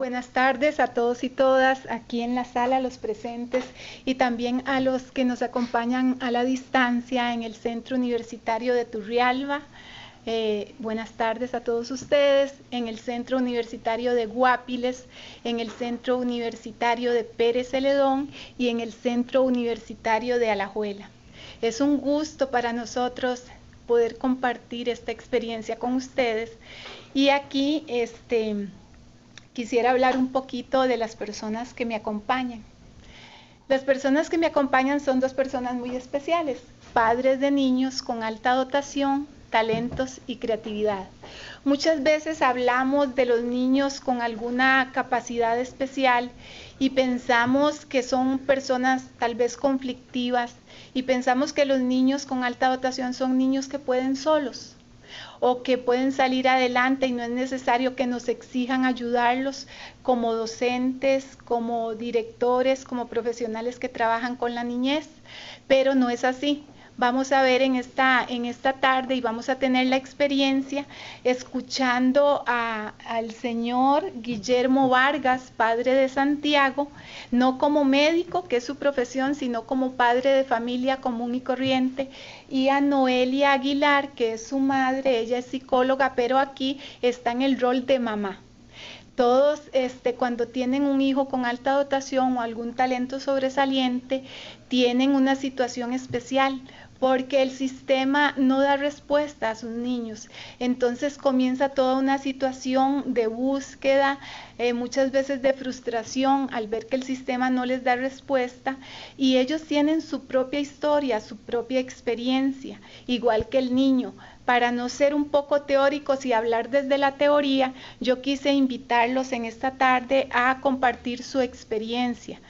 Buenas tardes a todos y todas aquí en la sala, los presentes y también a los que nos acompañan a la distancia en el Centro Universitario de Turrialba. Buenas tardes a todos ustedes en el Centro Universitario de Guapiles, en el Centro Universitario de Pérez Celedón y en el Centro Universitario de Alajuela. Es un gusto para nosotros poder compartir esta experiencia con ustedes y aquí quisiera hablar un poquito de las personas que me acompañan. Las personas que me acompañan son dos personas muy especiales, padres de niños con alta dotación, talentos y creatividad. Muchas veces hablamos de los niños con alguna capacidad especial y pensamos que son personas tal vez conflictivas y pensamos que los niños con alta dotación son niños que pueden solos o que pueden salir adelante y no es necesario que nos exijan ayudarlos como docentes, como directores, como profesionales que trabajan con la niñez, pero no es así. Vamos a ver en esta tarde y vamos a tener la experiencia escuchando al señor Guillermo Vargas, padre de Santiago, no como médico, que es su profesión, sino como padre de familia común y corriente, y a Noelia Aguilar, que es su madre, ella es psicóloga, pero aquí está en el rol de mamá. Todos cuando tienen un hijo con alta dotación o algún talento sobresaliente, tienen una situación especial porque el sistema no da respuesta a sus niños. Entonces comienza toda una situación de búsqueda, muchas veces de frustración al ver que el sistema no les da respuesta y ellos tienen su propia historia, su propia experiencia, igual que el niño. Para no ser un poco teóricos y hablar desde la teoría, yo quise invitarlos en esta tarde a compartir su experiencia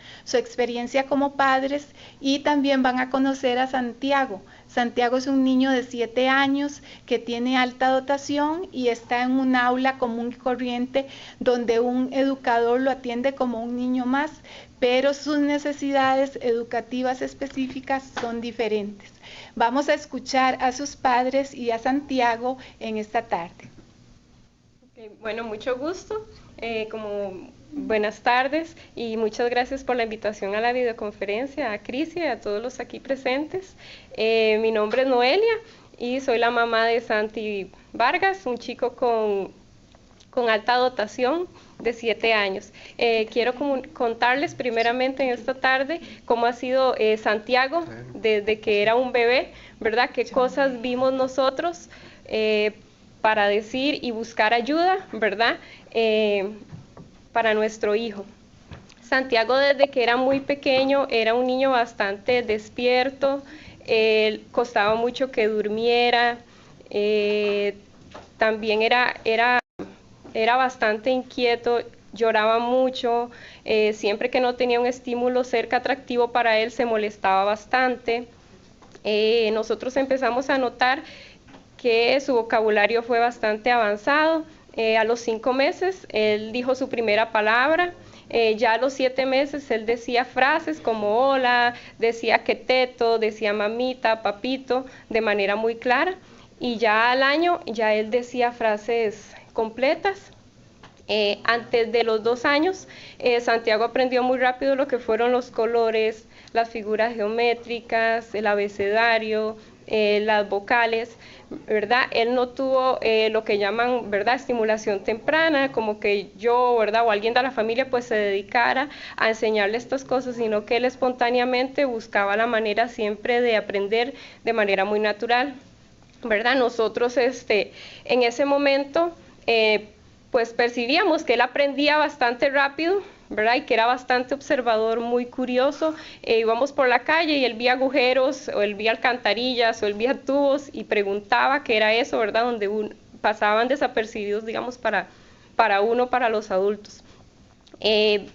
como padres y también van a conocer a Santiago. Santiago es un niño de 7 años que tiene alta dotación y está en un aula común y corriente donde un educador lo atiende como un niño más, pero sus necesidades educativas específicas son diferentes. Vamos a escuchar a sus padres y a Santiago en esta tarde. Bueno, mucho gusto. Buenas tardes y muchas gracias por la invitación a la videoconferencia, a Cris y a todos los aquí presentes. Mi nombre es Noelia y soy la mamá de Santi Vargas, un chico con alta dotación de 7 años. Quiero contarles primeramente en esta tarde cómo ha sido Santiago desde que era un bebé, ¿verdad? Qué cosas vimos nosotros para decir y buscar ayuda, ¿verdad? Para nuestro hijo. Santiago desde que era muy pequeño era un niño bastante despierto, costaba mucho que durmiera, también era bastante inquieto, lloraba mucho, siempre que no tenía un estímulo cerca atractivo para él se molestaba bastante. Nosotros empezamos a notar que su vocabulario fue bastante avanzado. A los 5 meses él dijo su primera palabra, ya a los 7 meses él decía frases como hola, decía que teto, decía mamita, papito, de manera muy clara, y ya al año ya él decía frases completas. Antes de los 2 años, Santiago aprendió muy rápido lo que fueron los colores, las figuras geométricas, el abecedario, las vocales, ¿verdad? Él no tuvo lo que llaman, ¿verdad?, estimulación temprana, como que yo, ¿verdad?, o alguien de la familia pues se dedicara a enseñarle estas cosas, sino que él espontáneamente buscaba la manera siempre de aprender de manera muy natural, ¿verdad? Nosotros en ese momento pues percibíamos que él aprendía bastante rápido, ¿verdad? Y que era bastante observador, muy curioso. Íbamos por la calle y él veía agujeros, o él veía alcantarillas, o él veía tubos y preguntaba qué era eso, ¿verdad? Donde pasaban desapercibidos, digamos, para los adultos.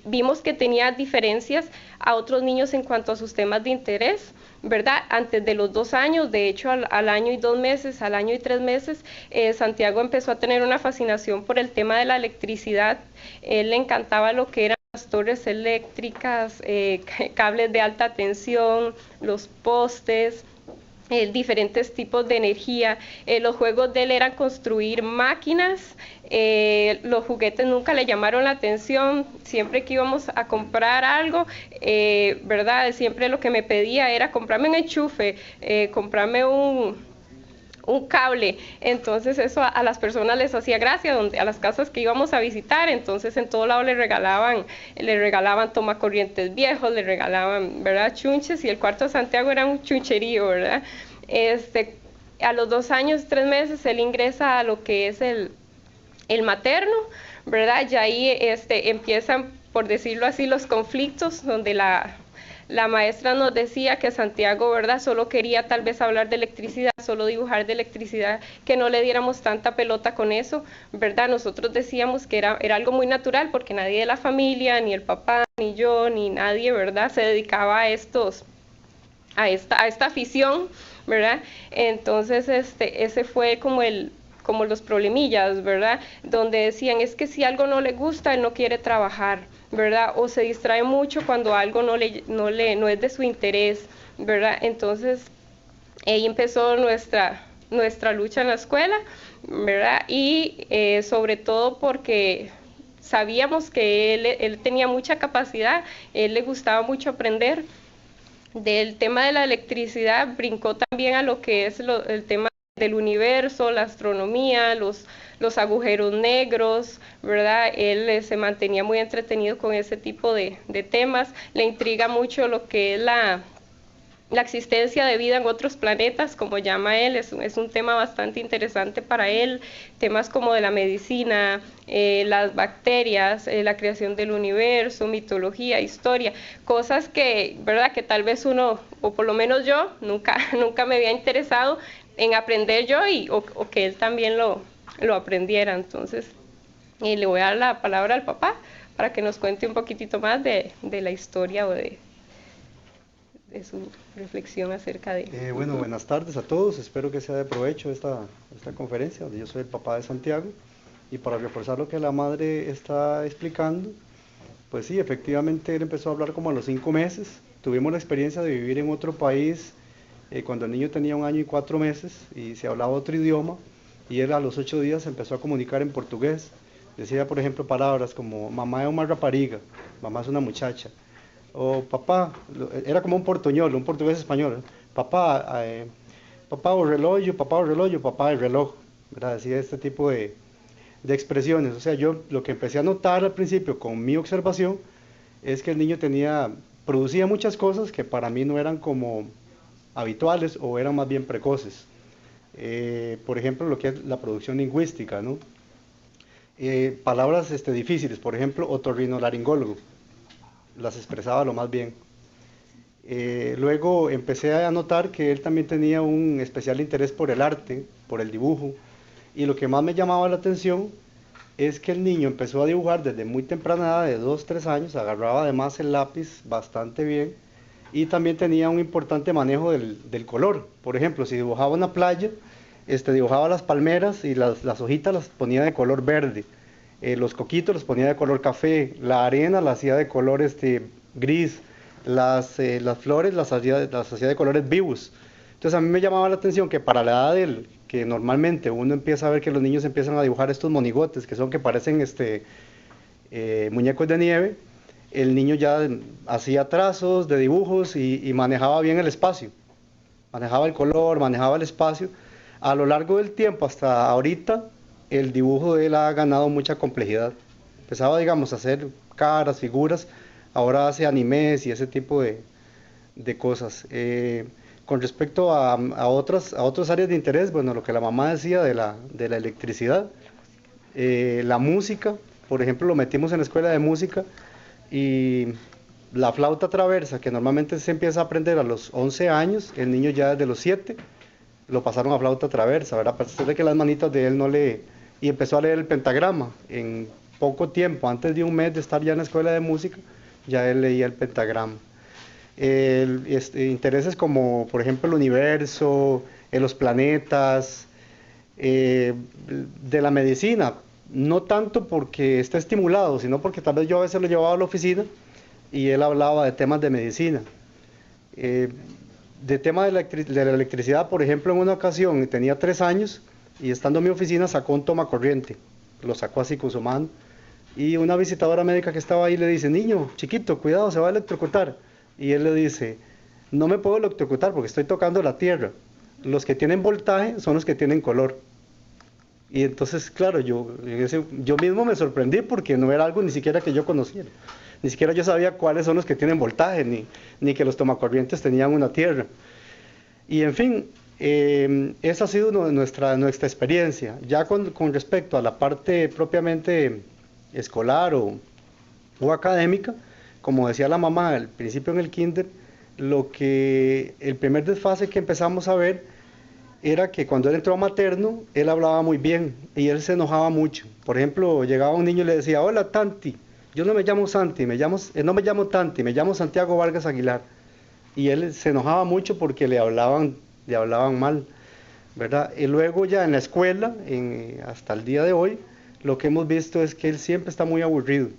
Vimos que tenía diferencias a otros niños en cuanto a sus temas de interés, ¿verdad? Antes de los 2 años, de hecho al año y 2 meses, al año y 3 meses, Santiago empezó a tener una fascinación por el tema de la electricidad. Él le encantaba lo que eran las torres eléctricas, cables de alta tensión, los postes. diferentes tipos de energía. Los juegos de él eran construir máquinas, los juguetes nunca le llamaron la atención, siempre que íbamos a comprar algo, ¿verdad? Siempre lo que me pedía era comprarme un enchufe, comprarme un cable. Entonces eso a las personas les hacía gracia, a las casas que íbamos a visitar. Entonces en todo lado le regalaban tomacorrientes viejos, le regalaban, ¿verdad?, chunches, y el cuarto de Santiago era un chuncherío, ¿verdad? A los 2 años, 3 meses, él ingresa a lo que es el materno, ¿verdad? Y ahí empiezan, por decirlo así, los conflictos, donde la maestra nos decía que Santiago, ¿verdad?, solo quería tal vez hablar de electricidad, solo dibujar de electricidad, que no le diéramos tanta pelota con eso, ¿verdad? Nosotros decíamos que era algo muy natural, porque nadie de la familia, ni el papá, ni yo, ni nadie, ¿verdad?, se dedicaba a esta afición, ¿verdad? Entonces, ese fue como los problemillas, ¿verdad? Donde decían, es que si algo no le gusta, él no quiere trabajar, ¿verdad? O se distrae mucho cuando algo no es de su interés, ¿verdad? Entonces, ahí empezó nuestra lucha en la escuela, ¿verdad? Y sobre todo porque sabíamos que él tenía mucha capacidad, él le gustaba mucho aprender. Del tema de la electricidad brincó también a lo que es el tema del universo, la astronomía, los agujeros negros, ¿verdad? Él se mantenía muy entretenido con ese tipo de temas. Le intriga mucho lo que es la existencia de vida en otros planetas, como llama él, es un tema bastante interesante para él, temas como de la medicina, las bacterias, la creación del universo, mitología, historia, cosas que, ¿verdad?, que tal vez uno, o por lo menos yo, nunca me había interesado en aprender yo, o que él también lo aprendiera. Entonces, le voy a dar la palabra al papá para que nos cuente un poquitito más de la historia o de su reflexión acerca de... Bueno, buenas tardes a todos, espero que sea de provecho esta conferencia, donde yo soy el papá de Santiago, y para reforzar lo que la madre está explicando, pues sí, efectivamente él empezó a hablar como a los 5 meses, tuvimos la experiencia de vivir en otro país cuando el niño tenía 1 año y 4 meses, y se hablaba otro idioma, y él a los 8 días se empezó a comunicar en portugués, decía por ejemplo palabras como mamá es una rapariga, mamá es una muchacha, o papá, era como un portuñol, un portugués español, papá, papá o reloj, papá el reloj, ¿verdad? Decía este tipo de expresiones. O sea, yo lo que empecé a notar al principio con mi observación es que el niño producía muchas cosas que para mí no eran como habituales o eran más bien precoces. Por ejemplo, lo que es la producción lingüística, ¿no? Palabras difíciles, por ejemplo, otorrinolaringólogo, las expresaba lo más bien. Luego empecé a notar que él también tenía un especial interés por el arte, por el dibujo, y lo que más me llamaba la atención es que el niño empezó a dibujar desde muy temprana edad, de 2, 3 años, agarraba además el lápiz bastante bien, y también tenía un importante manejo del color. Por ejemplo, si dibujaba una playa, dibujaba las palmeras y las hojitas las ponía de color verde, los coquitos los ponía de color café, la arena la hacía de color gris, las flores las hacía de colores vivos. Entonces a mí me llamaba la atención que para la edad de él, que normalmente uno empieza a ver que los niños empiezan a dibujar estos monigotes, que parecen muñecos de nieve, el niño ya hacía trazos de dibujos y manejaba bien el espacio, manejaba el color, manejaba el espacio. A lo largo del tiempo, hasta ahorita, el dibujo de él ha ganado mucha complejidad. Empezaba, digamos, a hacer caras, figuras, ahora hace animes y ese tipo de cosas. Con respecto a otras áreas de interés, bueno, lo que la mamá decía de la electricidad, la música, por ejemplo, lo metimos en la escuela de música y la flauta traversa, que normalmente se empieza a aprender a los 11 años, el niño ya desde los 7 lo pasaron a flauta traversa, ¿verdad? A pesar de que las manitas de él no le... Y empezó a leer el pentagrama. En poco tiempo, antes de 1 mes de estar ya en la escuela de música, ya él leía el pentagrama. Intereses como, por ejemplo, el universo, los planetas, de la medicina, no tanto porque está estimulado, sino porque tal vez yo a veces lo llevaba a la oficina y él hablaba de temas de medicina. de tema de la electricidad, por ejemplo, en una ocasión tenía 3 años y estando en mi oficina sacó un tomacorriente, lo sacó así con su mano y una visitadora médica que estaba ahí le dice, niño, chiquito, cuidado, se va a electrocutar. Y él le dice, no me puedo electrocutar porque estoy tocando la tierra. Los que tienen voltaje son los que tienen color. Y entonces, claro, yo mismo me sorprendí porque no era algo ni siquiera que yo conociera. Ni siquiera yo sabía cuáles son los que tienen voltaje, ni que los tomacorrientes tenían una tierra. Y en fin, esa ha sido nuestra experiencia. Ya con respecto a la parte propiamente escolar o académica, como decía la mamá al principio en el kinder, el primer desfase que empezamos a ver era que cuando él entró a materno, él hablaba muy bien y él se enojaba mucho. Por ejemplo, llegaba un niño y le decía, hola Tanti, yo no me llamo Santi, no me llamo Tanti, me llamo Santiago Vargas Aguilar. Y él se enojaba mucho porque le hablaban mal, ¿verdad? Y luego ya en la escuela, hasta el día de hoy, lo que hemos visto es que él siempre está muy aburrido.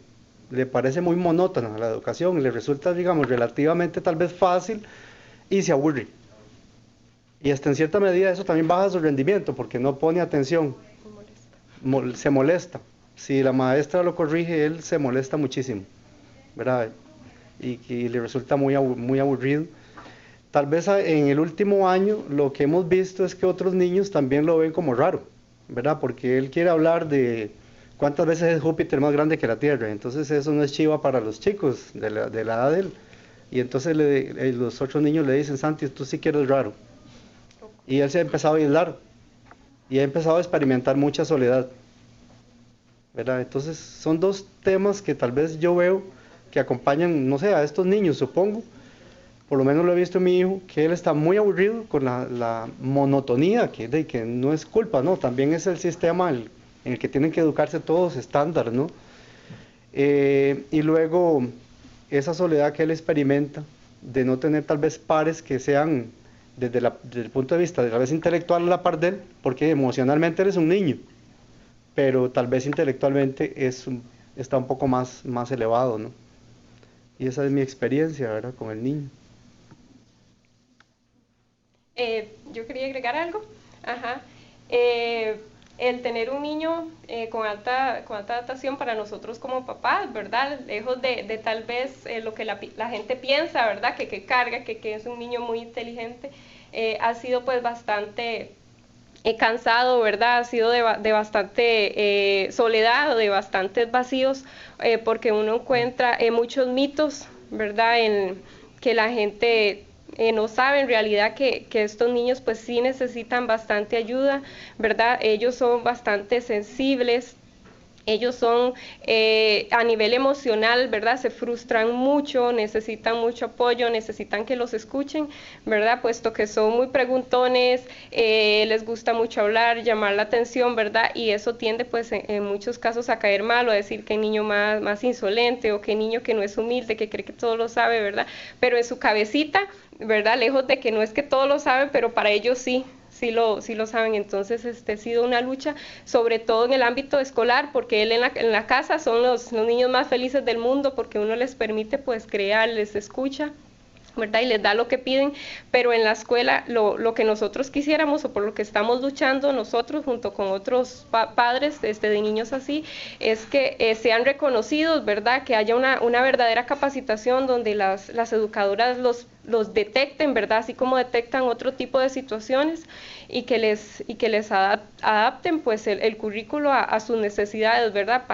Le parece muy monótona la educación, le resulta, digamos, relativamente tal vez fácil y se aburre. Y hasta en cierta medida eso también baja su rendimiento porque no pone atención, se molesta. Si la maestra lo corrige, él se molesta muchísimo, ¿verdad? Y le resulta muy aburrido. Tal vez en el último año lo que hemos visto es que otros niños también lo ven como raro, ¿verdad? Porque él quiere hablar de cuántas veces es Júpiter más grande que la Tierra. Entonces eso no es chiva para los chicos de la edad de él. Y entonces los otros niños le dicen, Santi, tú sí que eres raro. Y él se ha empezado a aislar y ha empezado a experimentar mucha soledad, ¿verdad? Entonces son dos temas que tal vez yo veo que acompañan, no sé, a estos niños, supongo. Por lo menos lo he visto en mi hijo, que él está muy aburrido con la monotonía, que no es culpa, ¿no? También es el sistema en el que tienen que educarse todos estándar, ¿no? Y luego esa soledad que él experimenta de no tener tal vez pares que sean desde el punto de vista de tal vez intelectual a la par de él, porque emocionalmente él es un niño, pero tal vez intelectualmente está un poco más elevado, ¿no? Y esa es mi experiencia, ¿verdad?, con el niño. Yo quería agregar algo. Ajá. El tener un niño con alta adaptación para nosotros como papás, ¿verdad? Lejos de tal vez lo que la gente piensa, ¿verdad? Que carga, que es un niño muy inteligente, ha sido pues bastante cansado, ¿verdad? Ha sido de bastante soledad, de bastantes vacíos, porque uno encuentra muchos mitos, ¿verdad? En que la gente no sabe en realidad que estos niños pues sí necesitan bastante ayuda, ¿verdad? Ellos son bastante sensibles. Ellos son a nivel emocional, ¿verdad? Se frustran mucho, necesitan mucho apoyo, necesitan que los escuchen, ¿verdad? Puesto que son muy preguntones, les gusta mucho hablar, llamar la atención, ¿verdad? Y eso tiende pues en muchos casos a caer mal o a decir que niño más insolente o que niño que no es humilde, que cree que todo lo sabe, ¿verdad? Pero en su cabecita, ¿verdad? Lejos de que no es que todo lo saben, pero para ellos sí lo saben. Entonces ha sido una lucha, sobre todo en el ámbito escolar, porque él en la casa son los niños más felices del mundo, porque uno les permite pues crear, les escucha, ¿verdad? Y les da lo que piden, pero en la escuela lo que nosotros quisiéramos o por lo que estamos luchando nosotros junto con otros padres de niños así, es que sean reconocidos, ¿verdad? Que haya una verdadera capacitación donde las educadoras los detecten, ¿verdad? Así como detectan otro tipo de situaciones y que les adapten pues el currículo a sus necesidades, ¿verdad?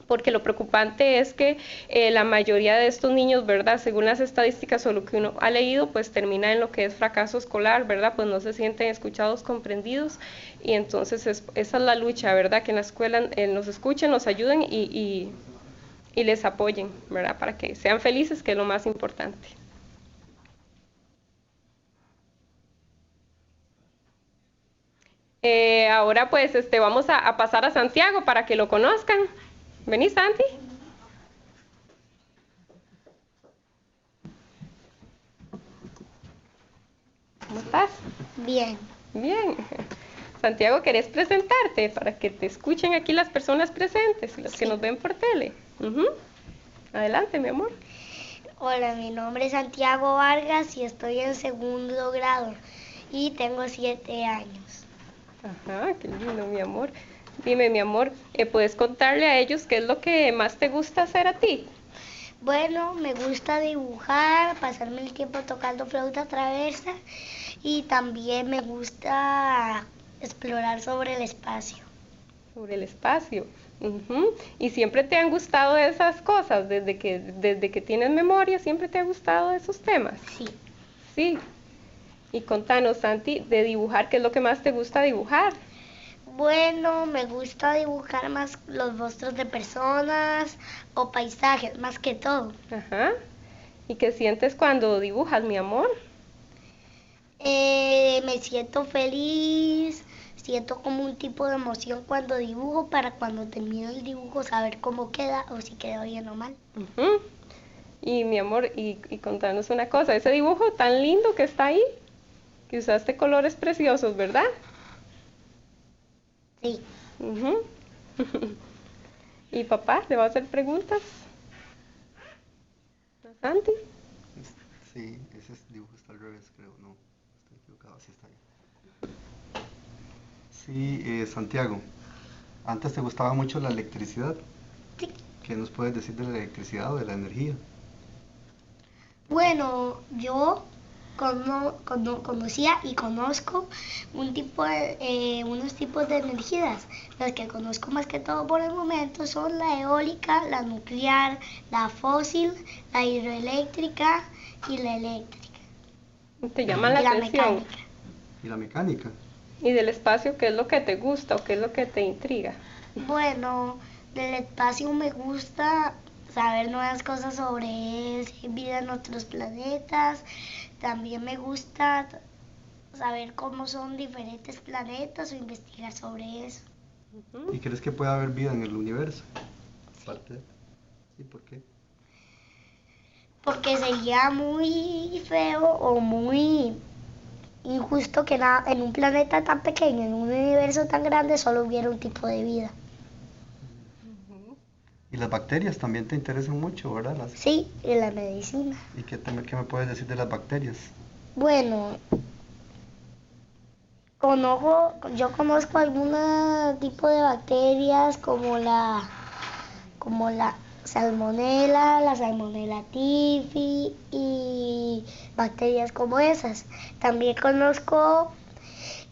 Porque lo preocupante es que la mayoría de estos niños, ¿verdad?, según las estadísticas o lo que uno ha leído, pues termina en lo que es fracaso escolar, ¿verdad?, pues no se sienten escuchados, comprendidos, y entonces esa es la lucha, ¿verdad?, que en la escuela nos escuchen, nos ayuden y les apoyen, ¿verdad?, para que sean felices, que es lo más importante. Ahora pues vamos a pasar a Santiago para que lo conozcan. Vení, Santi. ¿Cómo estás? Bien. Bien. Santiago, ¿querés presentarte para que te escuchen aquí las personas presentes, las que nos ven por tele? Adelante, mi amor. Hola, mi nombre es Santiago Vargas y estoy en segundo grado y tengo 7 años. Ajá, qué lindo, mi amor. Dime, mi amor, ¿puedes contarle a ellos qué es lo que más te gusta hacer a ti? Bueno, me gusta dibujar, pasarme el tiempo tocando flauta traversa y también me gusta explorar sobre el espacio. Sobre el espacio. Ujú. ¿Y siempre te han gustado esas cosas? Desde que tienes memoria, ¿siempre te ha gustado esos temas? Sí. Sí. Y contanos, Santi, de dibujar, ¿qué es lo que más te gusta dibujar? Bueno, me gusta dibujar más los rostros de personas o paisajes, más que todo. Ajá. ¿Y qué sientes cuando dibujas, mi amor? Me siento feliz, siento como un tipo de emoción cuando dibujo para cuando termino el dibujo saber cómo queda o si quedó bien o mal. Ujú. Y mi amor, y contanos una cosa, ese dibujo tan lindo que está ahí, que usaste colores preciosos, ¿verdad? Sí. Ujú. ¿Y papá, le va a hacer preguntas a Santi? Sí, ese dibujo está al revés, creo, no, estoy equivocado, sí está bien. Sí, Santiago, antes te gustaba mucho la electricidad. Sí. ¿Qué nos puedes decir de la electricidad o de la energía? Bueno, yo conocía y conozco unos tipos de energías. Las que conozco más que todo por el momento son la eólica, la nuclear, la fósil, la hidroeléctrica y la eléctrica. ¿Te llama la Y la atención? mecánica. ¿Y la mecánica? ¿Y del espacio qué es lo que te gusta o qué es lo que te intriga? Bueno, del espacio me gusta saber nuevas cosas sobre si hay vida en otros planetas. También me gusta saber cómo son diferentes planetas o investigar sobre eso. ¿Y crees que puede haber vida en el universo? Aparte de- ¿Y por qué? Porque sería muy feo o muy injusto que en un planeta tan pequeño, en un universo tan grande, solo hubiera un tipo de vida. Y las bacterias también te interesan mucho, ¿verdad? Sí, y la medicina. ¿Y qué me puedes decir de las bacterias? Bueno, yo conozco algún tipo de bacterias como la salmonella typhi y bacterias como esas. También conozco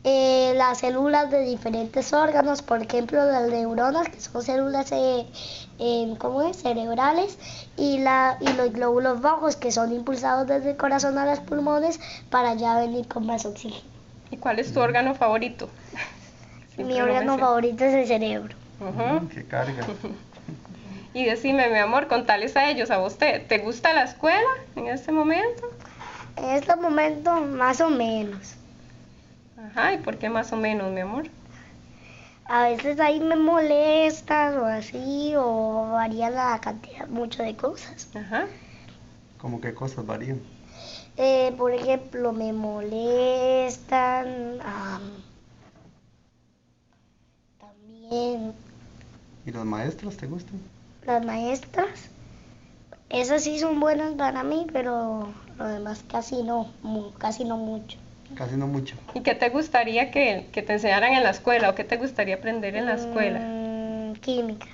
las células de diferentes órganos, por ejemplo las neuronas, que son células cerebrales, y los glóbulos rojos, que son impulsados desde el corazón a los pulmones para ya venir con más oxígeno. ¿Y cuál es tu órgano favorito? Siempre Mi lo órgano menciono. favorito es el cerebro. Ujú. ¡Qué carga! Y decime, mi amor, contales a ellos, a vos, ¿te gusta la escuela en este momento? En este momento, más o menos. Ajá, ¿y por qué más o menos, mi amor? A veces ahí me molestan o así, o varía la cantidad mucho de cosas. Ajá. ¿Cómo qué cosas varían? Por ejemplo, me molestan también ¿Y las maestras te gustan? las maestras. Esas sí son buenas para mí, pero lo demás casi no mucho. Casi no mucho. ¿Y qué te gustaría que te enseñaran en la escuela o qué te gustaría aprender en la escuela? Química.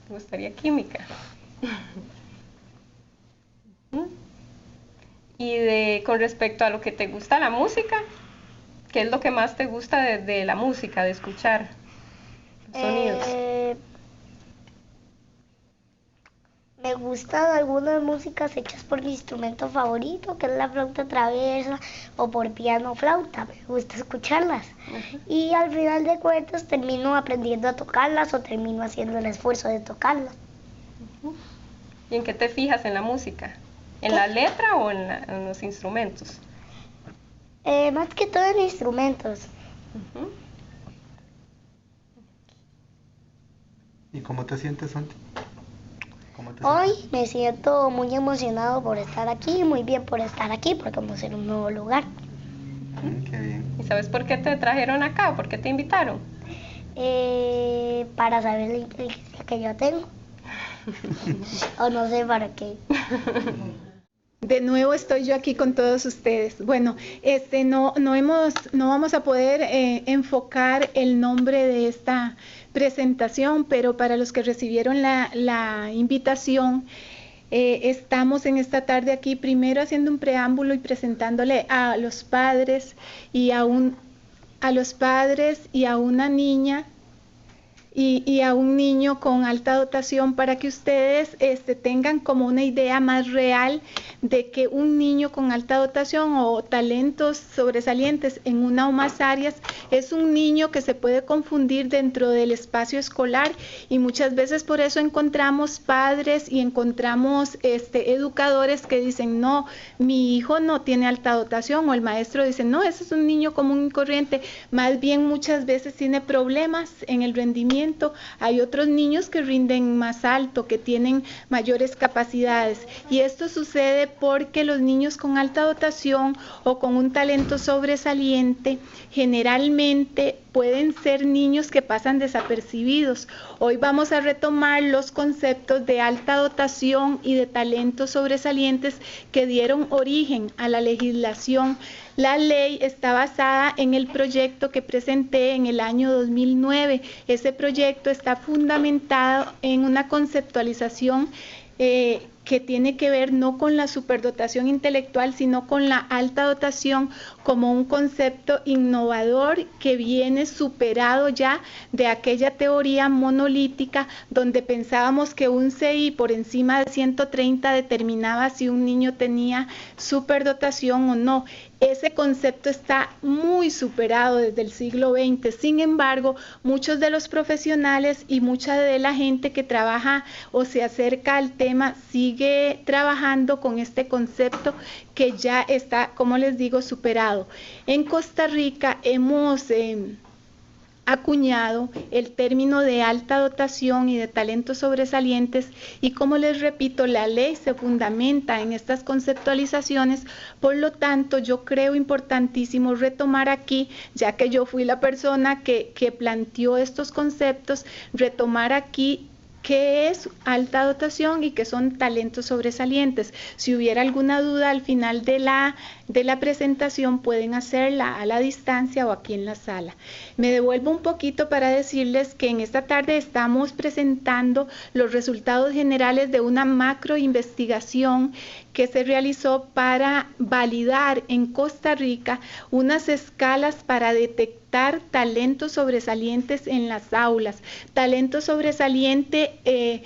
¿Te gustaría química? ¿Mm? Y con respecto a lo que te gusta la música, ¿qué es lo que más te gusta de la música, de escuchar sonidos? Me gustan algunas músicas hechas por mi instrumento favorito, que es la flauta traversa, o por piano o flauta. Me gusta escucharlas. Ajá. Y al final de cuentas termino aprendiendo a tocarlas o termino haciendo el esfuerzo de tocarlas. ¿Y en qué te fijas en la música? ¿En la letra o en los instrumentos? Más que todo en instrumentos. Ujú. ¿Y cómo te sientes, Santi? ¿Cómo te Hoy sientes? me siento muy emocionado por estar aquí, muy bien por estar aquí, porque vamos a ir a un nuevo lugar. Qué bien. ¿Y sabes por qué te trajeron acá? ¿Por qué te invitaron? Para saber la inteligencia que yo tengo. O no sé para qué. De nuevo estoy yo aquí con todos ustedes. Bueno, no vamos a poder enfocar el nombre de esta presentación, pero para los que recibieron la invitación, estamos en esta tarde aquí primero haciendo un preámbulo y presentándole a los padres y a una niña y a un niño con alta dotación, para que ustedes tengan como una idea más real de que un niño con alta dotación o talentos sobresalientes en una o más áreas es un niño que se puede confundir dentro del espacio escolar, y muchas veces por eso encontramos padres y encontramos educadores que dicen: no, mi hijo no tiene alta dotación, o el maestro dice: no, ese es un niño común y corriente. Más bien muchas veces tiene problemas en el rendimiento. Hay otros niños que rinden más alto, que tienen mayores capacidades, y esto sucede porque los niños con alta dotación o con un talento sobresaliente generalmente pueden ser niños que pasan desapercibidos. Hoy vamos a retomar los conceptos de alta dotación y de talentos sobresalientes que dieron origen a la legislación. La ley está basada en el proyecto que presenté en el año 2009. Ese proyecto está fundamentado en una conceptualización que tiene que ver no con la superdotación intelectual, sino con la alta dotación como un concepto innovador que viene superado ya de aquella teoría monolítica donde pensábamos que un CI por encima de 130 determinaba si un niño tenía superdotación o no. Ese concepto está muy superado desde el siglo XX. Sin embargo, muchos de los profesionales y mucha de la gente que trabaja o se acerca al tema sigue trabajando con este concepto que ya está, como les digo, superado. En Costa Rica hemos acuñado el término de alta dotación y de talentos sobresalientes, y como les repito, la ley se fundamenta en estas conceptualizaciones. Por lo tanto, yo creo importantísimo retomar aquí, ya que yo fui la persona que planteó estos conceptos, retomar aquí qué es alta dotación y qué son talentos sobresalientes. Si hubiera alguna duda al final de la presentación, pueden hacerla a la distancia o aquí en la sala. Me devuelvo un poquito para decirles que en esta tarde estamos presentando los resultados generales de una macro investigación que se realizó para validar en Costa Rica unas escalas para detectar talentos sobresalientes en las aulas. Talento sobresaliente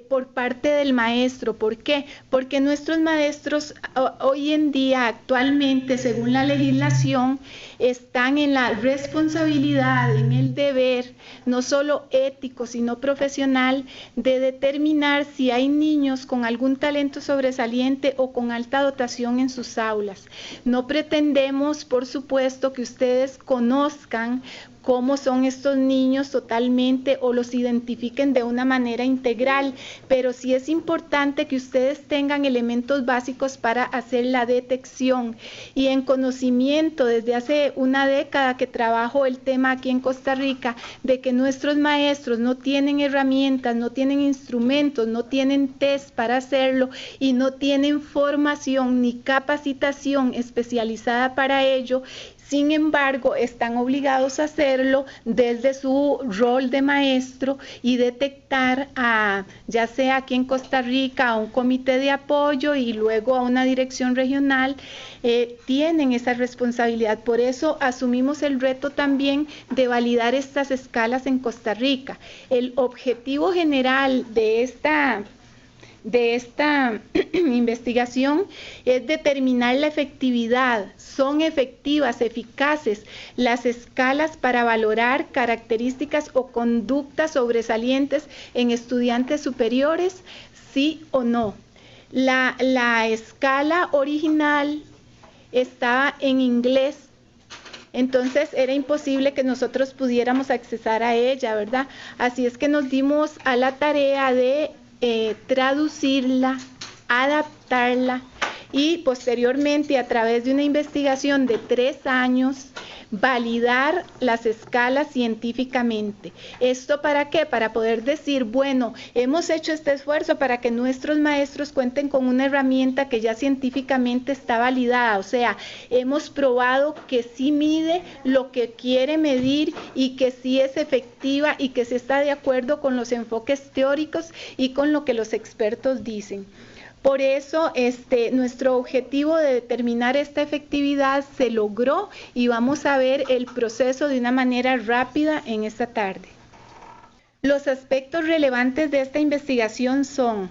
por parte del maestro. ¿Por qué? Porque nuestros maestros hoy en día, actualmente, según la legislación, están en la responsabilidad, en el deber, no solo ético, sino profesional, de determinar si hay niños con algún talento sobresaliente o con alta dotación en sus aulas. No pretendemos, por supuesto, que ustedes conozcan cómo son estos niños totalmente o los identifiquen de una manera integral, pero sí es importante que ustedes tengan elementos básicos para hacer la detección. Y en conocimiento, desde hace una década que trabajo el tema aquí en Costa Rica, de que nuestros maestros no tienen herramientas, no tienen instrumentos, no tienen test para hacerlo y no tienen formación ni capacitación especializada para ello. Sin embargo, están obligados a hacerlo desde su rol de maestro y detectar ya sea aquí en Costa Rica, a un comité de apoyo y luego a una dirección regional, tienen esa responsabilidad. Por eso asumimos el reto también de validar estas escalas en Costa Rica. El objetivo general de esta investigación es determinar la efectividad. Son efectivas, eficaces las escalas para valorar características o conductas sobresalientes en estudiantes superiores, sí o no. La escala original estaba en inglés, entonces era imposible que nosotros pudiéramos accesar a ella, ¿verdad? Así es que nos dimos a la tarea de traducirla, adaptarla y posteriormente, a través de una investigación de 3 años, validar las escalas científicamente. ¿Esto para qué? Para poder decir, bueno, hemos hecho este esfuerzo para que nuestros maestros cuenten con una herramienta que ya científicamente está validada, o sea, hemos probado que sí mide lo que quiere medir y que sí es efectiva y que sí está de acuerdo con los enfoques teóricos y con lo que los expertos dicen. Por eso nuestro objetivo de determinar esta efectividad se logró y vamos a ver el proceso de una manera rápida en esta tarde. Los aspectos relevantes de esta investigación son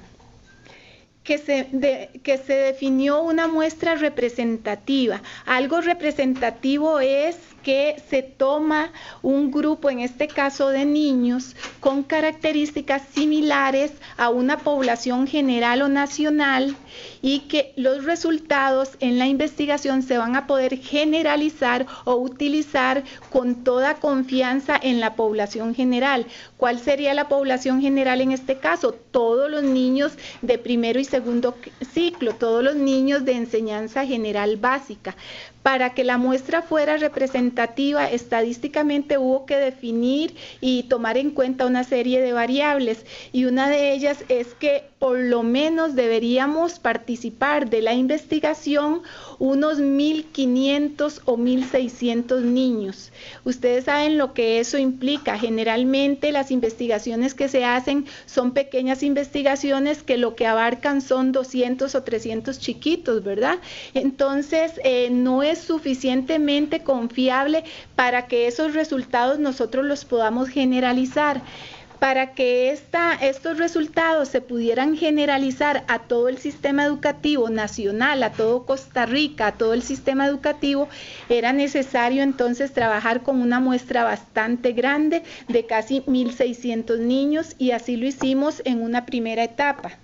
que se definió una muestra representativa. Algo representativo es que se toma un grupo, en este caso de niños, con características similares a una población general o nacional y que los resultados en la investigación se van a poder generalizar o utilizar con toda confianza en la población general. ¿Cuál sería la población general en este caso? Todos los niños de primero y segundo ciclo, todos los niños de enseñanza general básica. Para que la muestra fuera representativa, estadísticamente hubo que definir y tomar en cuenta una serie de variables y una de ellas es que por lo menos deberíamos participar de la investigación unos 1.500 o 1.600 niños. Ustedes saben lo que eso implica. Generalmente las investigaciones que se hacen son pequeñas investigaciones que lo que abarcan son 200 o 300 chiquitos, ¿verdad? Entonces no es suficientemente confiable para que esos resultados nosotros los podamos generalizar. Para que estos resultados se pudieran generalizar a todo el sistema educativo nacional, a todo Costa Rica, a todo el sistema educativo, era necesario entonces trabajar con una muestra bastante grande de casi 1.600 niños y así lo hicimos en una primera etapa.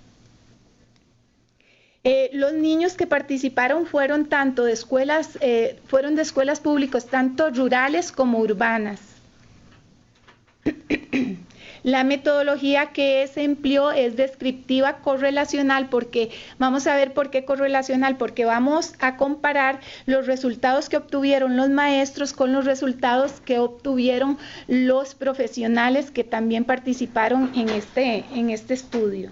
Los niños que participaron fueron de escuelas públicas, tanto rurales como urbanas. La metodología que se empleó es descriptiva correlacional, porque vamos a ver por qué correlacional, porque vamos a comparar los resultados que obtuvieron los maestros con los resultados que obtuvieron los profesionales que también participaron en este estudio.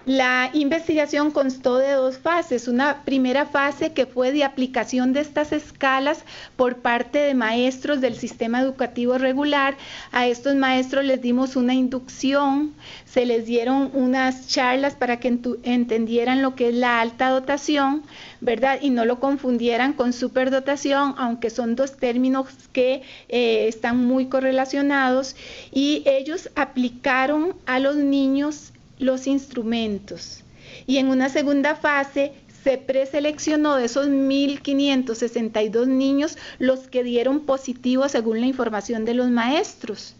La investigación constó de dos fases. Una primera fase que fue de aplicación de estas escalas por parte de maestros del sistema educativo regular. A estos maestros les dimos una inducción, se les dieron unas charlas para que entendieran lo que es la alta dotación, ¿verdad? Y no lo confundieran con superdotación, aunque son dos términos que están muy correlacionados. Y ellos aplicaron a los niños los instrumentos y en una segunda fase se preseleccionó de esos 1.562 niños los que dieron positivo según la información de los maestros.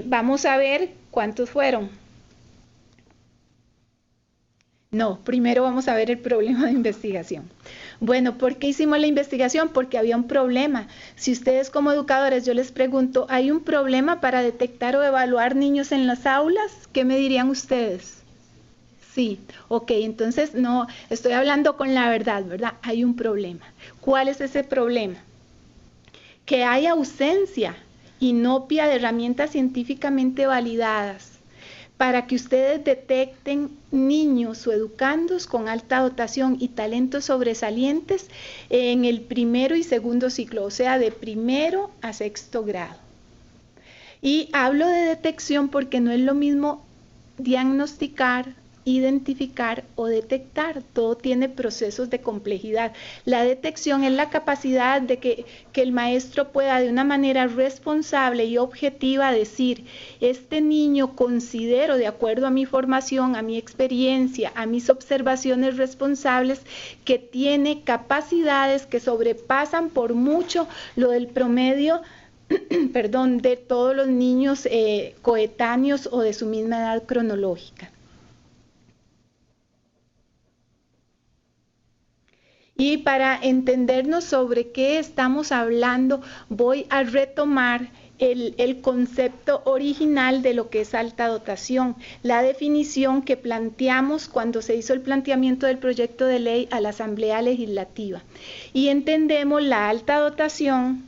Vamos a ver cuántos fueron. No, primero vamos a ver el problema de investigación. Bueno, ¿por qué hicimos la investigación? Porque había un problema. Si ustedes como educadores, yo les pregunto, ¿hay un problema para detectar o evaluar niños en las aulas? ¿Qué me dirían ustedes? Sí, ok, entonces no, estoy hablando con la verdad, ¿verdad? Hay un problema. ¿Cuál es ese problema? Que hay ausencia inopia de herramientas científicamente validadas para que ustedes detecten niños o educandos con alta dotación y talentos sobresalientes en el primero y segundo ciclo, o sea, de primero a sexto grado. Y hablo de detección porque no es lo mismo diagnosticar, identificar o detectar, todo tiene procesos de complejidad. La detección es la capacidad de que el maestro pueda de una manera responsable y objetiva decir, este niño considero de acuerdo a mi formación, a mi experiencia, a mis observaciones responsables, que tiene capacidades que sobrepasan por mucho lo del promedio de todos los niños coetáneos o de su misma edad cronológica. Y para entendernos sobre qué estamos hablando, voy a retomar el concepto original de lo que es alta dotación, la definición que planteamos cuando se hizo el planteamiento del proyecto de ley a la Asamblea Legislativa. Y entendemos la alta dotación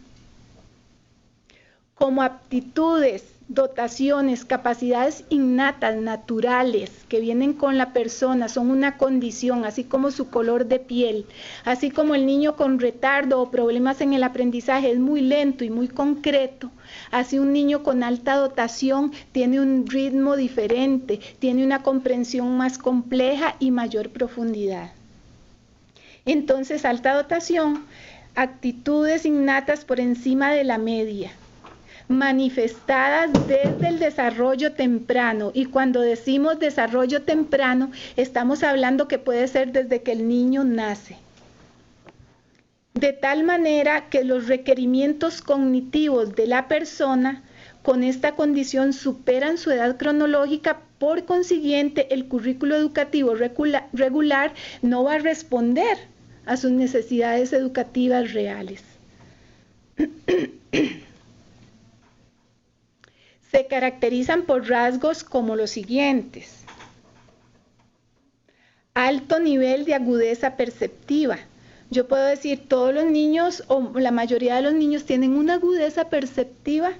como aptitudes, dotaciones, capacidades innatas, naturales, que vienen con la persona, son una condición, así como su color de piel, así como el niño con retardo o problemas en el aprendizaje es muy lento y muy concreto, así un niño con alta dotación tiene un ritmo diferente, tiene una comprensión más compleja y mayor profundidad. Entonces, alta dotación, actitudes innatas por encima de la media, manifestadas desde el desarrollo temprano, y cuando decimos desarrollo temprano estamos hablando que puede ser desde que el niño nace, de tal manera que los requerimientos cognitivos de la persona con esta condición superan su edad cronológica. Por consiguiente, el currículo educativo regular no va a responder a sus necesidades educativas reales. Se caracterizan por rasgos como los siguientes: alto nivel de agudeza perceptiva. Yo puedo decir, todos los niños o la mayoría de los niños tienen una agudeza perceptiva,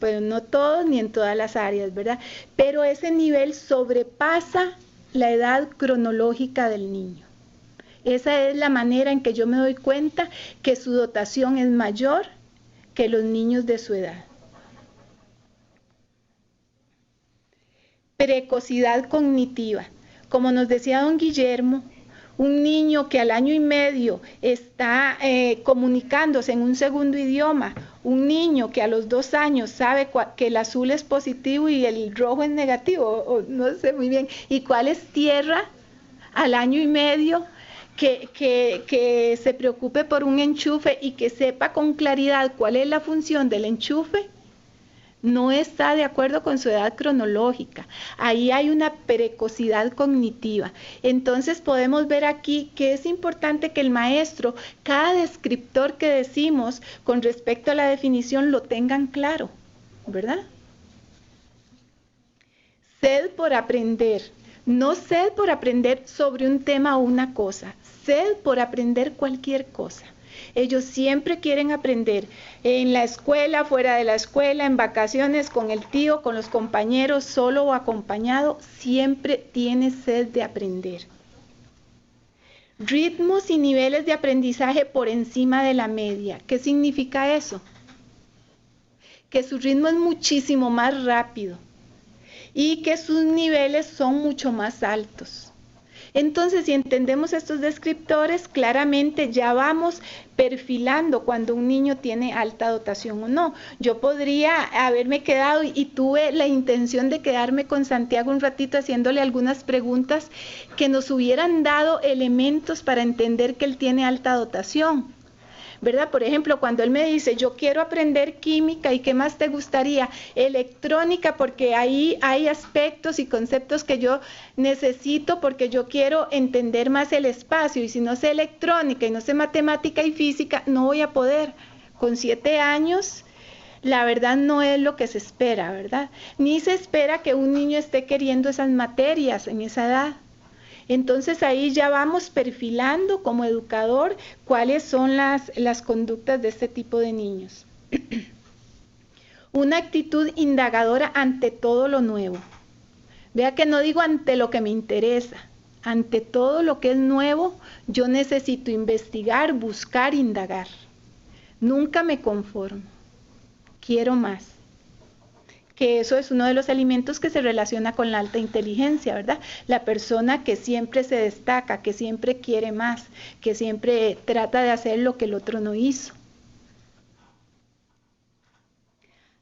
pero no todos ni en todas las áreas, ¿verdad? Pero ese nivel sobrepasa la edad cronológica del niño. Esa es la manera en que yo me doy cuenta que su dotación es mayor que los niños de su edad. Precocidad cognitiva. Como nos decía don Guillermo, un niño que al año y medio está comunicándose en un segundo idioma, un niño que a los 2 años sabe que el azul es positivo y el rojo es negativo, o no sé muy bien, y cuál es tierra, al año y medio, que se preocupe por un enchufe y que sepa con claridad cuál es la función del enchufe, no está de acuerdo con su edad cronológica. Ahí hay una precocidad cognitiva. Entonces podemos ver aquí que es importante que el maestro, cada descriptor que decimos con respecto a la definición, lo tengan claro, ¿verdad? Sed por aprender. No sed por aprender sobre un tema o una cosa, sed por aprender cualquier cosa. Ellos siempre quieren aprender, en la escuela, fuera de la escuela, en vacaciones, con el tío, con los compañeros, solo o acompañado, siempre tiene sed de aprender. Ritmos y niveles de aprendizaje por encima de la media. ¿Qué significa eso? Que su ritmo es muchísimo más rápido y que sus niveles son mucho más altos. Entonces, si entendemos estos descriptores, claramente ya vamos perfilando cuando un niño tiene alta dotación o no. Yo podría haberme quedado y tuve la intención de quedarme con Santiago un ratito haciéndole algunas preguntas que nos hubieran dado elementos para entender que él tiene alta dotación, ¿verdad? Por ejemplo, cuando él me dice, yo quiero aprender química, ¿y qué más te gustaría? Electrónica, porque ahí hay aspectos y conceptos que yo necesito porque yo quiero entender más el espacio, y si no sé electrónica y no sé matemática y física, no voy a poder. Con 7 años, la verdad no es lo que se espera, ¿verdad? Ni se espera que un niño esté queriendo esas materias en esa edad. Entonces ahí ya vamos perfilando como educador cuáles son las conductas de este tipo de niños. Una actitud indagadora ante todo lo nuevo. Vea que no digo ante lo que me interesa. Ante todo lo que es nuevo, yo necesito investigar, buscar, indagar. Nunca me conformo. Quiero más. Que eso es uno de los elementos que se relaciona con la alta inteligencia, ¿verdad? La persona que siempre se destaca, que siempre quiere más, que siempre trata de hacer lo que el otro no hizo.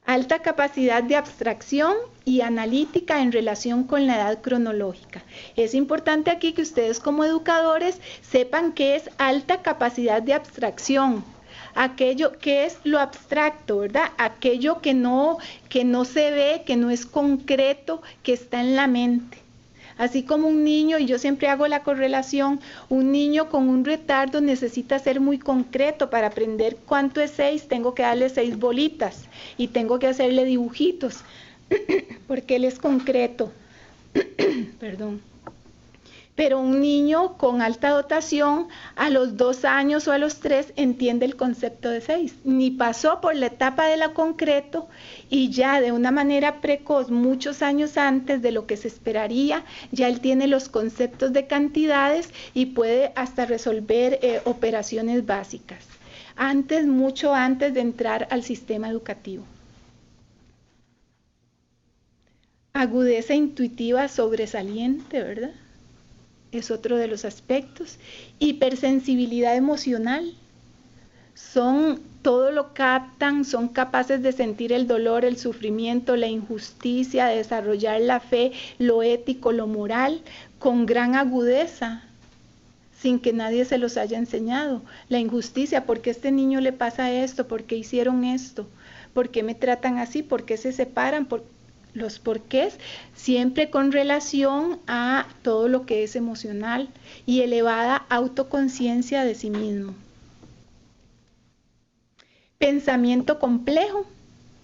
Alta capacidad de abstracción y analítica en relación con la edad cronológica. Es importante aquí que ustedes como educadores sepan qué es alta capacidad de abstracción. Aquello que es lo abstracto, ¿verdad? Aquello que no se ve, que no es concreto, que está en la mente. Así como un niño, y yo siempre hago la correlación, un niño con un retardo necesita ser muy concreto para aprender cuánto es 6, tengo que darle 6 bolitas y tengo que hacerle dibujitos, porque él es concreto. Perdón. Pero un niño con alta dotación a los 2 años o a los 3 entiende el concepto de 6. Ni pasó por la etapa de lo concreto y ya de una manera precoz, muchos años antes de lo que se esperaría, ya él tiene los conceptos de cantidades y puede hasta resolver operaciones básicas. Antes, mucho antes de entrar al sistema educativo. Agudeza intuitiva sobresaliente, ¿verdad? Es otro de los aspectos. Hipersensibilidad emocional. Todo lo captan, son capaces de sentir el dolor, el sufrimiento, la injusticia, de desarrollar la fe, lo ético, lo moral, con gran agudeza, sin que nadie se los haya enseñado. La injusticia, ¿por qué a este niño le pasa esto? ¿Por qué hicieron esto? ¿Por qué me tratan así? ¿Por qué se separan? Los porqués, siempre con relación a todo lo que es emocional y elevada autoconciencia de sí mismo. Pensamiento complejo.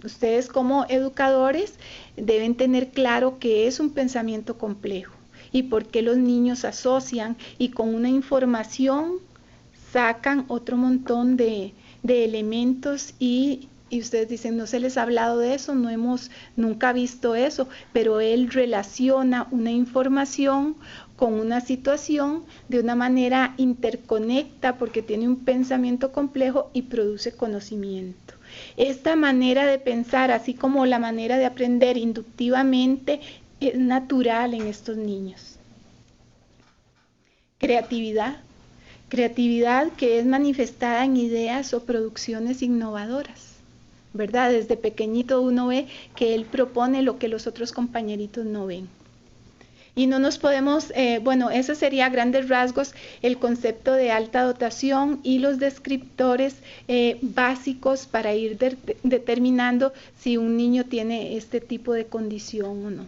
Ustedes como educadores deben tener claro qué es un pensamiento complejo y por qué los niños asocian y con una información sacan otro montón de elementos y ustedes dicen, no se les ha hablado de eso, no hemos nunca visto eso, pero él relaciona una información con una situación de una manera interconecta porque tiene un pensamiento complejo y produce conocimiento. Esta manera de pensar, así como la manera de aprender inductivamente, es natural en estos niños. Creatividad. Creatividad que es manifestada en ideas o producciones innovadoras. ¿Verdad? Desde pequeñito uno ve que él propone lo que los otros compañeritos no ven. Y no nos podemos, eso sería a grandes rasgos el concepto de alta dotación y los descriptores básicos para ir determinando si un niño tiene este tipo de condición o no.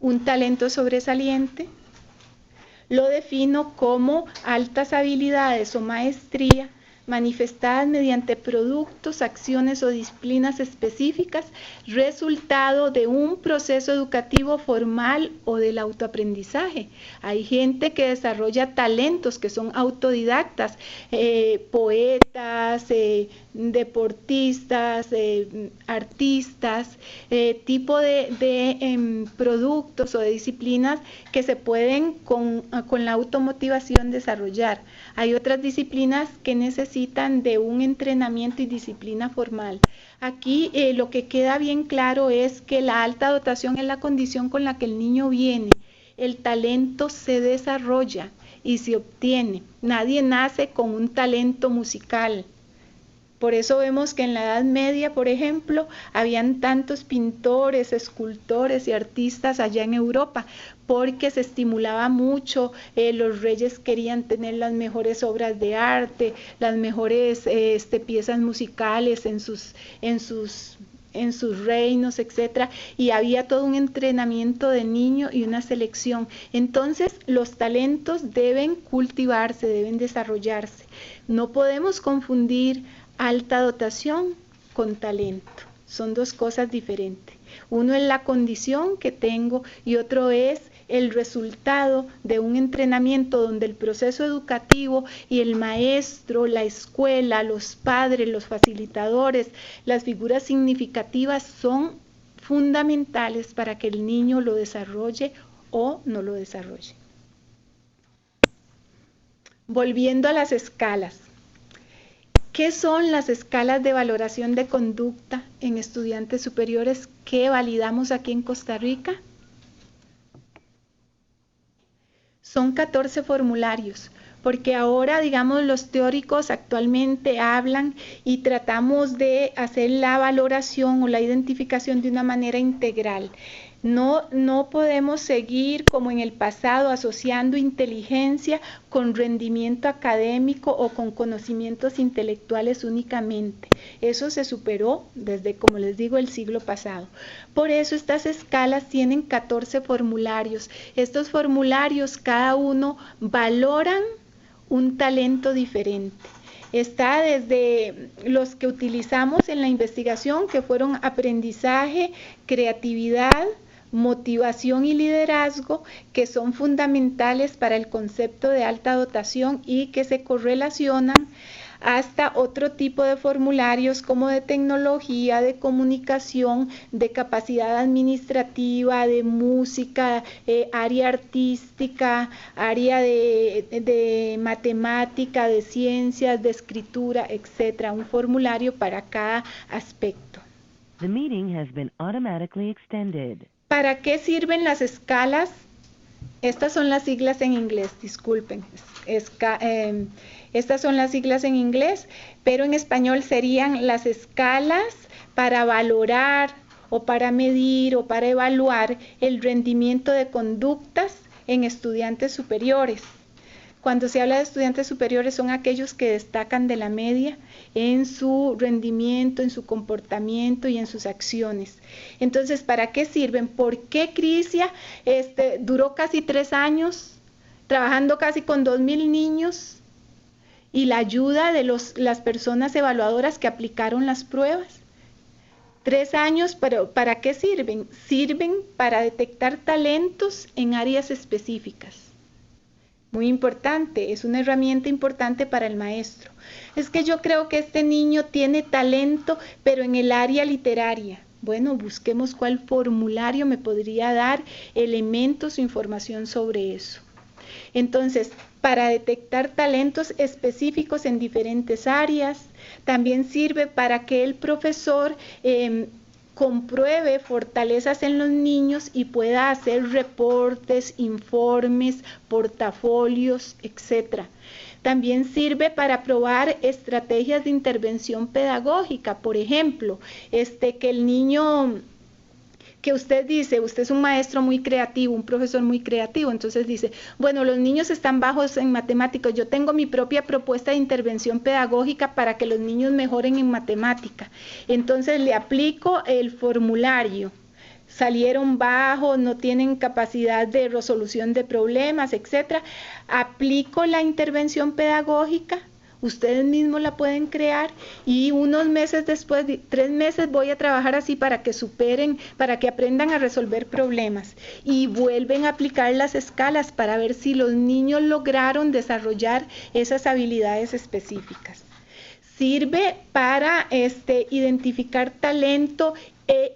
Un talento sobresaliente, lo defino como altas habilidades o maestría manifestadas mediante productos, acciones o disciplinas específicas, resultado de un proceso educativo formal o del autoaprendizaje. Hay gente que desarrolla talentos que son autodidactas, poetas, deportistas, artistas, tipo de productos o de disciplinas que se pueden con la automotivación desarrollar. Hay otras disciplinas que necesitan de un entrenamiento y disciplina formal. Aquí lo que queda bien claro es que la alta dotación es la condición con la que el niño viene. El talento se desarrolla y se obtiene. Nadie nace con un talento musical. Por eso vemos que en la Edad Media, por ejemplo, habían tantos pintores, escultores y artistas allá en Europa, porque se estimulaba mucho, los reyes querían tener las mejores obras de arte, las mejores piezas musicales en sus reinos, etcétera, y había todo un entrenamiento de niño y una selección. Entonces, los talentos deben cultivarse, deben desarrollarse. No podemos confundir alta dotación con talento. Son dos cosas diferentes. Uno es la condición que tengo y otro es el resultado de un entrenamiento donde el proceso educativo y el maestro, la escuela, los padres, los facilitadores, las figuras significativas son fundamentales para que el niño lo desarrolle o no lo desarrolle. Volviendo a las escalas. ¿Qué son las escalas de valoración de conducta en estudiantes superiores que validamos aquí en Costa Rica? Son 14 formularios, porque ahora, digamos, los teóricos actualmente hablan y tratamos de hacer la valoración o la identificación de una manera integral. No podemos seguir como en el pasado asociando inteligencia con rendimiento académico o con conocimientos intelectuales únicamente. Eso se superó desde, como les digo, el siglo pasado. Por eso estas escalas tienen 14 formularios. Estos formularios cada uno valoran un talento diferente. Está desde los que utilizamos en la investigación, que fueron aprendizaje, creatividad, motivación y liderazgo, que son fundamentales para el concepto de alta dotación y que se correlacionan, hasta otro tipo de formularios como de tecnología, de comunicación, de capacidad administrativa, de música, área artística, área de matemática, de ciencias, de escritura, etcétera. Un formulario para cada aspecto. The meeting has been automatically extended. ¿Para qué sirven las escalas? Estas son las siglas en inglés, disculpen. Estas son las siglas en inglés, pero en español serían las escalas para valorar o para medir o para evaluar el rendimiento de conductas en estudiantes superiores. Cuando se habla de estudiantes superiores son aquellos que destacan de la media en su rendimiento, en su comportamiento y en sus acciones. Entonces, ¿para qué sirven? ¿Por qué Crisia duró casi 3 años trabajando casi con 2,000 niños y la ayuda de las personas evaluadoras que aplicaron las pruebas? 3 años, pero ¿para qué sirven? Sirven para detectar talentos en áreas específicas. Muy importante, es una herramienta importante para el maestro. Es que yo creo que este niño tiene talento, pero en el área literaria. Bueno, busquemos cuál formulario me podría dar elementos o información sobre eso. Entonces, para detectar talentos específicos en diferentes áreas, también sirve para que el profesor compruebe fortalezas en los niños y pueda hacer reportes, informes, portafolios, etc. También sirve para probar estrategias de intervención pedagógica. Por ejemplo, que el niño, que usted dice, usted es un maestro muy creativo, un profesor muy creativo, entonces dice, bueno, los niños están bajos en matemáticas, yo tengo mi propia propuesta de intervención pedagógica para que los niños mejoren en matemática. Entonces le aplico el formulario, salieron bajos, no tienen capacidad de resolución de problemas, etcétera. Aplico la intervención pedagógica. Ustedes mismos la pueden crear y unos meses después, 3 meses, voy a trabajar así para que superen, para que aprendan a resolver problemas. Y vuelven a aplicar las escalas para ver si los niños lograron desarrollar esas habilidades específicas. Sirve para identificar talento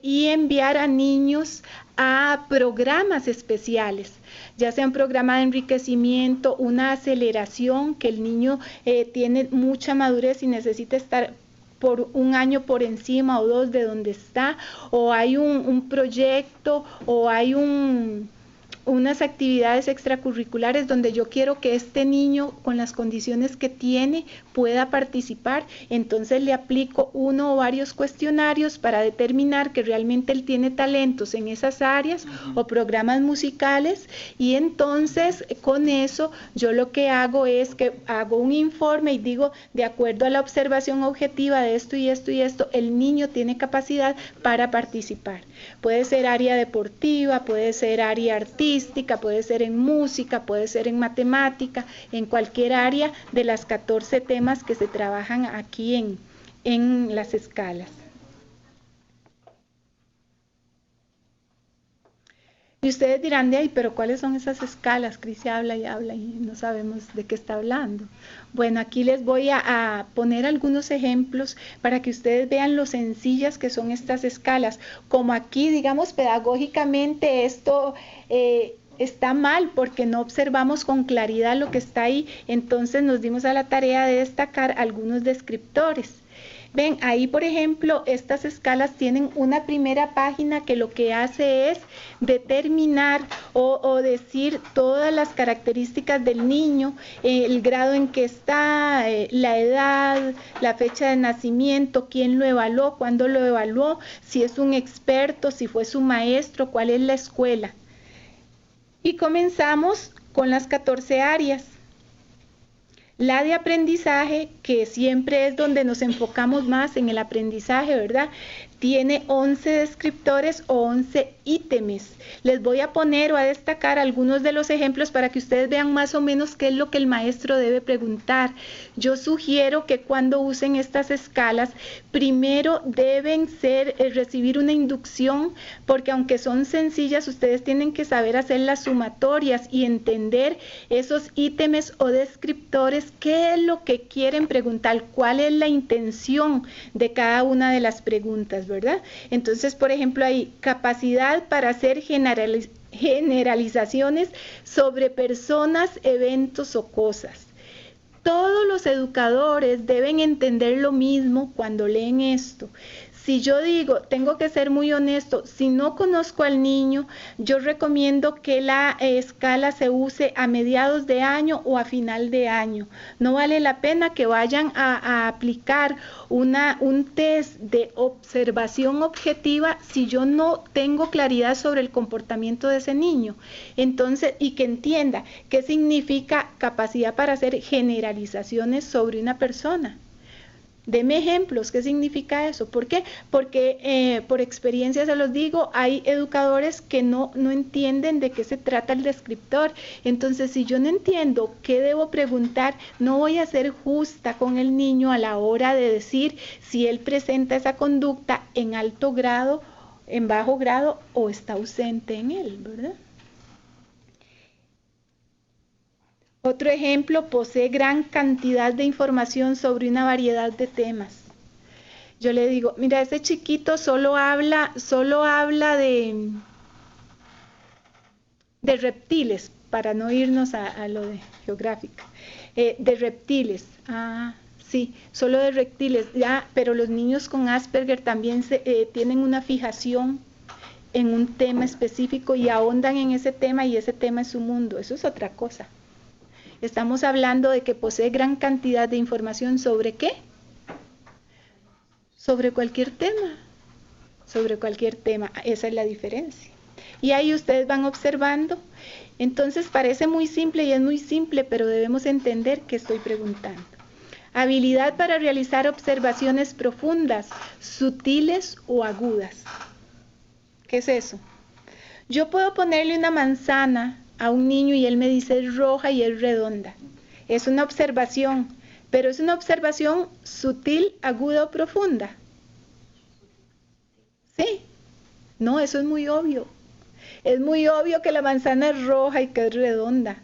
y enviar a niños a programas especiales, ya sea un programa de enriquecimiento, una aceleración, que el niño tiene mucha madurez y necesita estar por 1 año por encima o 2 de donde está, o hay un proyecto o hay unas actividades extracurriculares donde yo quiero que este niño, con las condiciones que tiene, pueda participar. Entonces le aplico 1 o varios cuestionarios para determinar que realmente él tiene talentos en esas áreas o programas musicales, y entonces con eso yo lo que hago es que hago un informe y digo, de acuerdo a la observación objetiva de esto y esto y esto, el niño tiene capacidad para participar. Puede ser área deportiva, puede ser área artística, puede ser en música, puede ser en matemática, en cualquier área de las 14 temas que se trabajan aquí en las escalas. Y ustedes dirán, pero ¿cuáles son esas escalas? Crisia habla y no sabemos de qué está hablando. Bueno, aquí les voy a poner algunos ejemplos para que ustedes vean lo sencillas que son estas escalas. Como aquí, digamos, pedagógicamente esto está mal porque no observamos con claridad lo que está ahí. Entonces nos dimos a la tarea de destacar algunos descriptores. Ven, ahí por ejemplo, estas escalas tienen una primera página que lo que hace es determinar o decir todas las características del niño, el grado en que está, la edad, la fecha de nacimiento, quién lo evaluó, cuándo lo evaluó, si es un experto, si fue su maestro, cuál es la escuela. Y comenzamos con las 14 áreas. La de aprendizaje, que siempre es donde nos enfocamos más en el aprendizaje, ¿verdad? Tiene 11 descriptores o 11 ítems. Les voy a poner o a destacar algunos de los ejemplos para que ustedes vean más o menos qué es lo que el maestro debe preguntar. Yo sugiero que cuando usen estas escalas, primero deben recibir una inducción, porque aunque son sencillas, ustedes tienen que saber hacer las sumatorias y entender esos ítems o descriptores, qué es lo que quieren preguntar, cuál es la intención de cada una de las preguntas, ¿verdad? Entonces, por ejemplo, hay capacidad para hacer generalizaciones sobre personas, eventos o cosas. Todos los educadores deben entender lo mismo cuando leen esto. Si yo digo, tengo que ser muy honesto, si no conozco al niño, yo recomiendo que la escala se use a mediados de año o a final de año. No vale la pena que vayan a aplicar un test de observación objetiva si yo no tengo claridad sobre el comportamiento de ese niño. Entonces, y que entienda qué significa capacidad para hacer generalizaciones sobre una persona. Deme ejemplos, ¿qué significa eso? ¿Por qué? Porque por experiencia se los digo, hay educadores que no entienden de qué se trata el descriptor. Entonces, si yo no entiendo qué debo preguntar, no voy a ser justa con el niño a la hora de decir si él presenta esa conducta en alto grado, en bajo grado o está ausente en él, ¿verdad? Otro ejemplo, posee gran cantidad de información sobre una variedad de temas. Yo le digo, mira, ese chiquito solo habla de reptiles, para no irnos a lo de geográfica. De reptiles, sí, solo de reptiles, ya, pero los niños con Asperger también tienen una fijación en un tema específico y ahondan en ese tema y ese tema es su mundo, eso es otra cosa. Estamos hablando de que posee gran cantidad de información sobre ¿qué? Sobre cualquier tema. Sobre cualquier tema. Esa es la diferencia. Y ahí ustedes van observando. Entonces parece muy simple y es muy simple, pero debemos entender qué estoy preguntando. Habilidad para realizar observaciones profundas, sutiles o agudas. ¿Qué es eso? Yo puedo ponerle una manzana a un niño y él me dice es roja y es redonda. Es una observación, pero es una observación sutil, aguda o profunda. ¿Sí? No, eso es muy obvio. Es muy obvio que la manzana es roja y que es redonda.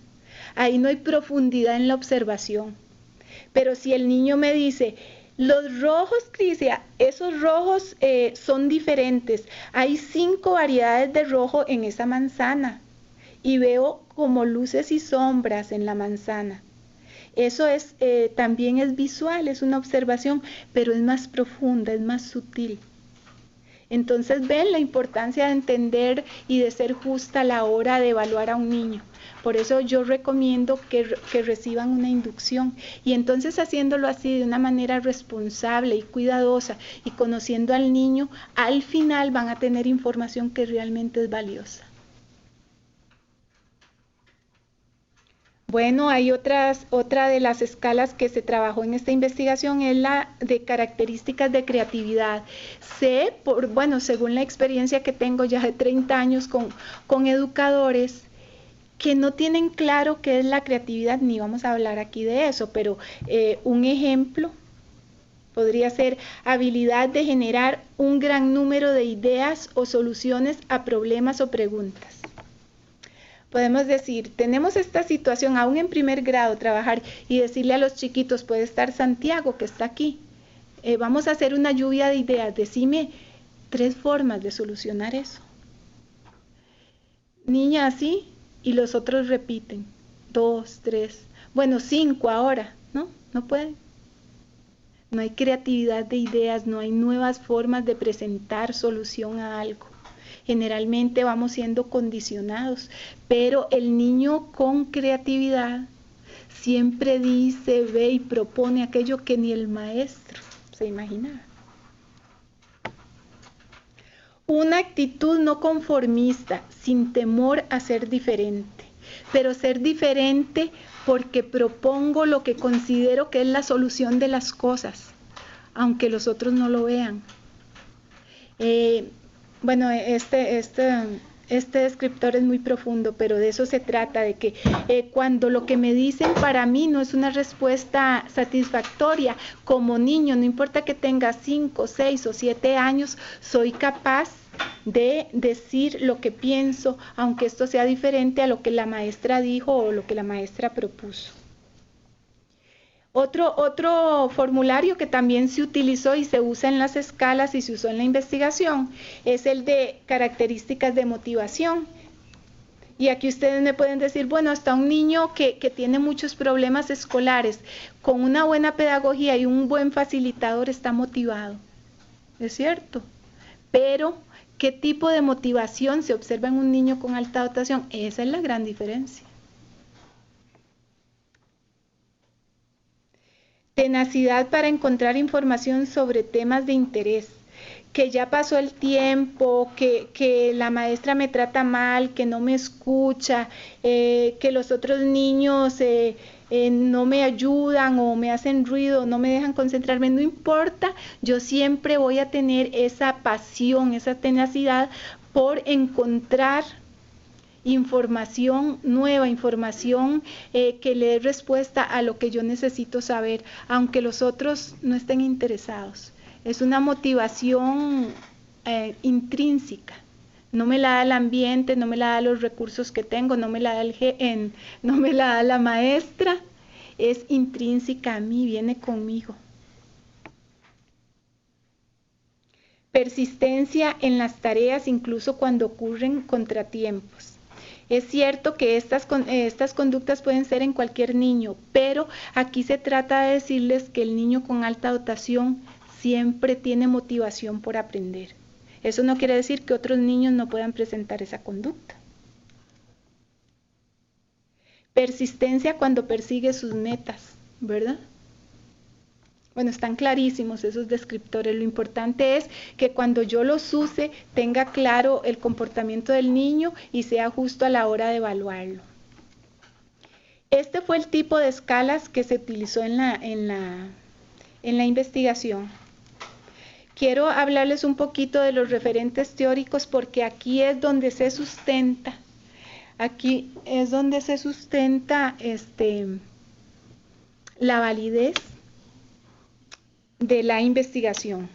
Ahí no hay profundidad en la observación. Pero si el niño me dice, los rojos, Crisia, esos rojos son diferentes. Hay 5 variedades de rojo en esa manzana. Y veo como luces y sombras en la manzana. Eso es, también es visual, es una observación, pero es más profunda, es más sutil. Entonces ven la importancia de entender y de ser justa a la hora de evaluar a un niño. Por eso yo recomiendo que reciban una inducción y entonces haciéndolo así de una manera responsable y cuidadosa y conociendo al niño, al final van a tener información que realmente es valiosa. Bueno, hay otra de las escalas que se trabajó en esta investigación es la de características de creatividad. Sé, según la experiencia que tengo ya de 30 años con educadores, que no tienen claro qué es la creatividad, ni vamos a hablar aquí de eso, pero un ejemplo podría ser habilidad de generar un gran número de ideas o soluciones a problemas o preguntas. Podemos decir, tenemos esta situación, aún en primer grado, trabajar y decirle a los chiquitos, puede estar Santiago, que está aquí, vamos a hacer una lluvia de ideas, decime 3 formas de solucionar eso. Niña, así, y los otros repiten, 2, 3, bueno, 5 ahora, ¿no? No pueden. No hay creatividad de ideas, no hay nuevas formas de presentar solución a algo. Generalmente vamos siendo condicionados, pero el niño con creatividad siempre dice, ve y propone aquello que ni el maestro se imaginaba. Una actitud no conformista, sin temor a ser diferente, pero ser diferente porque propongo lo que considero que es la solución de las cosas, aunque los otros no lo vean. Bueno, este descriptor es muy profundo, pero de eso se trata, de que cuando lo que me dicen para mí no es una respuesta satisfactoria, como niño, no importa que tenga 5, 6 o 7 años, soy capaz de decir lo que pienso, aunque esto sea diferente a lo que la maestra dijo o lo que la maestra propuso. Otro formulario que también se utilizó y se usa en las escalas y se usó en la investigación es el de características de motivación. Y aquí ustedes me pueden decir, bueno, hasta un niño que tiene muchos problemas escolares, con una buena pedagogía y un buen facilitador está motivado. ¿Es cierto? Pero, ¿qué tipo de motivación se observa en un niño con alta dotación? Esa es la gran diferencia. Tenacidad para encontrar información sobre temas de interés, que ya pasó el tiempo, que la maestra me trata mal, que no me escucha, que los otros niños no me ayudan o me hacen ruido, no me dejan concentrarme, no importa, yo siempre voy a tener esa pasión, esa tenacidad por encontrar información nueva, información que le dé respuesta a lo que yo necesito saber, aunque los otros no estén interesados. Es una motivación intrínseca. No me la da el ambiente, no me la da los recursos que tengo, no me la da la maestra, es intrínseca a mí, viene conmigo. Persistencia en las tareas incluso cuando ocurren contratiempos. Es cierto que estas conductas pueden ser en cualquier niño, pero aquí se trata de decirles que el niño con alta dotación siempre tiene motivación por aprender. Eso no quiere decir que otros niños no puedan presentar esa conducta. Persistencia cuando persigue sus metas, ¿verdad? Bueno, están clarísimos esos descriptores. Lo importante es que cuando yo los use tenga claro el comportamiento del niño y sea justo a la hora de evaluarlo. Este fue el tipo de escalas que se utilizó en la investigación. Quiero hablarles un poquito de los referentes teóricos porque aquí es donde se sustenta. Aquí es donde se sustenta la validez de la investigación.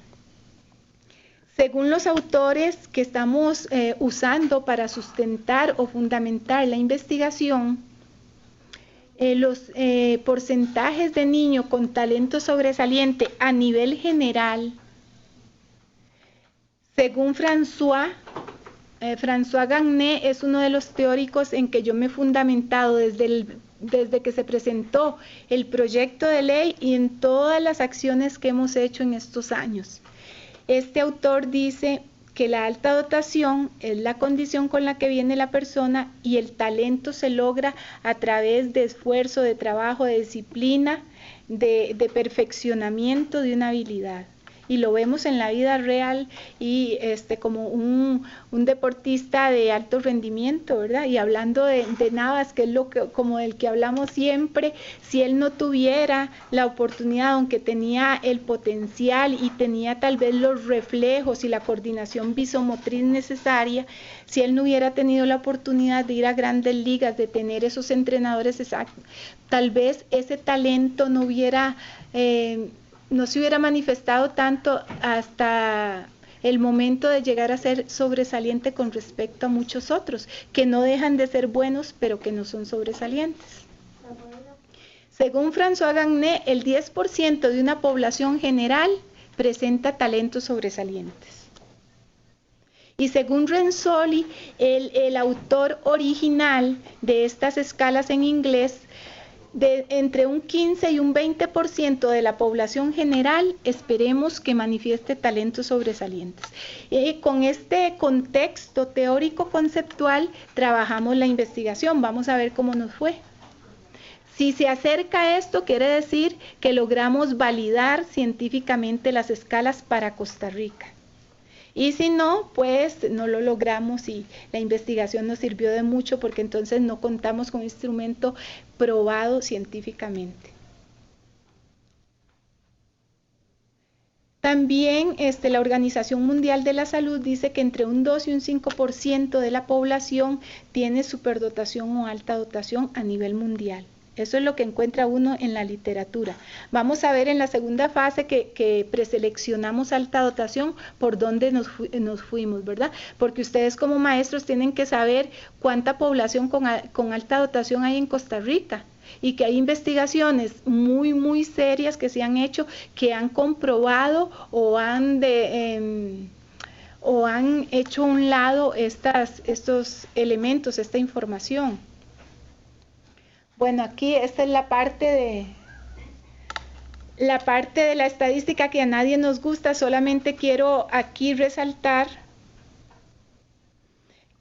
Según los autores que estamos usando para sustentar o fundamentar la investigación, los porcentajes de niños con talento sobresaliente a nivel general, según François Gagné es uno de los teóricos en que yo me he fundamentado desde que se presentó el proyecto de ley y en todas las acciones que hemos hecho en estos años. Este autor dice que la alta dotación es la condición con la que viene la persona y el talento se logra a través de esfuerzo, de trabajo, de disciplina, de perfeccionamiento de una habilidad. Y lo vemos en la vida real y como un deportista de alto rendimiento, ¿verdad? Y hablando de Navas, que es como del que hablamos siempre, si él no tuviera la oportunidad, aunque tenía el potencial y tenía tal vez los reflejos y la coordinación visomotriz necesaria, si él no hubiera tenido la oportunidad de ir a grandes ligas, de tener esos entrenadores exactos, tal vez ese talento no se hubiera manifestado tanto hasta el momento de llegar a ser sobresaliente con respecto a muchos otros, que no dejan de ser buenos, pero que no son sobresalientes. Según François Gagné, el 10% de una población general presenta talentos sobresalientes. Y según Renzulli, el autor original de estas escalas en inglés, de entre un 15 y un 20% de la población general esperemos que manifieste talentos sobresalientes. Con este contexto teórico conceptual trabajamos la investigación, vamos a ver cómo nos fue. Si se acerca a esto, quiere decir que logramos validar científicamente las escalas para Costa Rica. Y si no, pues no lo logramos y la investigación nos sirvió de mucho porque entonces no contamos con un instrumento probado científicamente. También la Organización Mundial de la Salud dice que entre un 2 y un 5% de la población tiene superdotación o alta dotación a nivel mundial. Eso es lo que encuentra uno en la literatura. Vamos a ver en la segunda fase que preseleccionamos alta dotación por dónde nos fuimos, ¿verdad? Porque ustedes como maestros tienen que saber cuánta población con alta dotación hay en Costa Rica y que hay investigaciones muy serias que se han hecho que han comprobado o han hecho a un lado estos elementos, esta información. Bueno, aquí esta es la parte de la estadística que a nadie nos gusta, solamente quiero aquí resaltar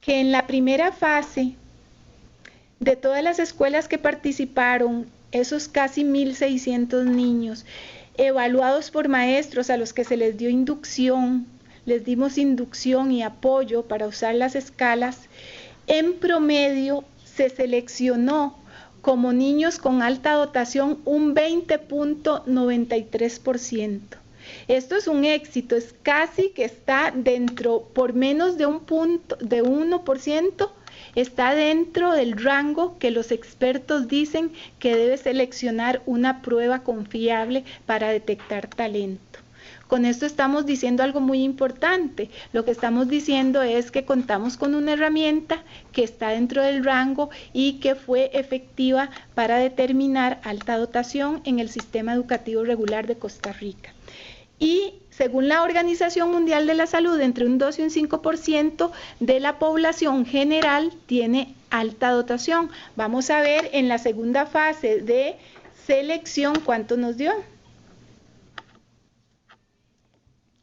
que en la primera fase de todas las escuelas que participaron, esos casi 1.600 niños, evaluados por maestros a los que se les dio inducción, les dimos inducción y apoyo para usar las escalas, en promedio se seleccionó como niños con alta dotación un 20.93%. Esto es un éxito, es casi que está dentro, por menos de 1%, está dentro del rango que los expertos dicen que debe seleccionar una prueba confiable para detectar talento. Con esto estamos diciendo algo muy importante. Lo que estamos diciendo es que contamos con una herramienta que está dentro del rango y que fue efectiva para determinar alta dotación en el sistema educativo regular de Costa Rica. Y según la Organización Mundial de la Salud, entre un 2 y un 5% de la población general tiene alta dotación. Vamos a ver en la segunda fase de selección cuánto nos dio.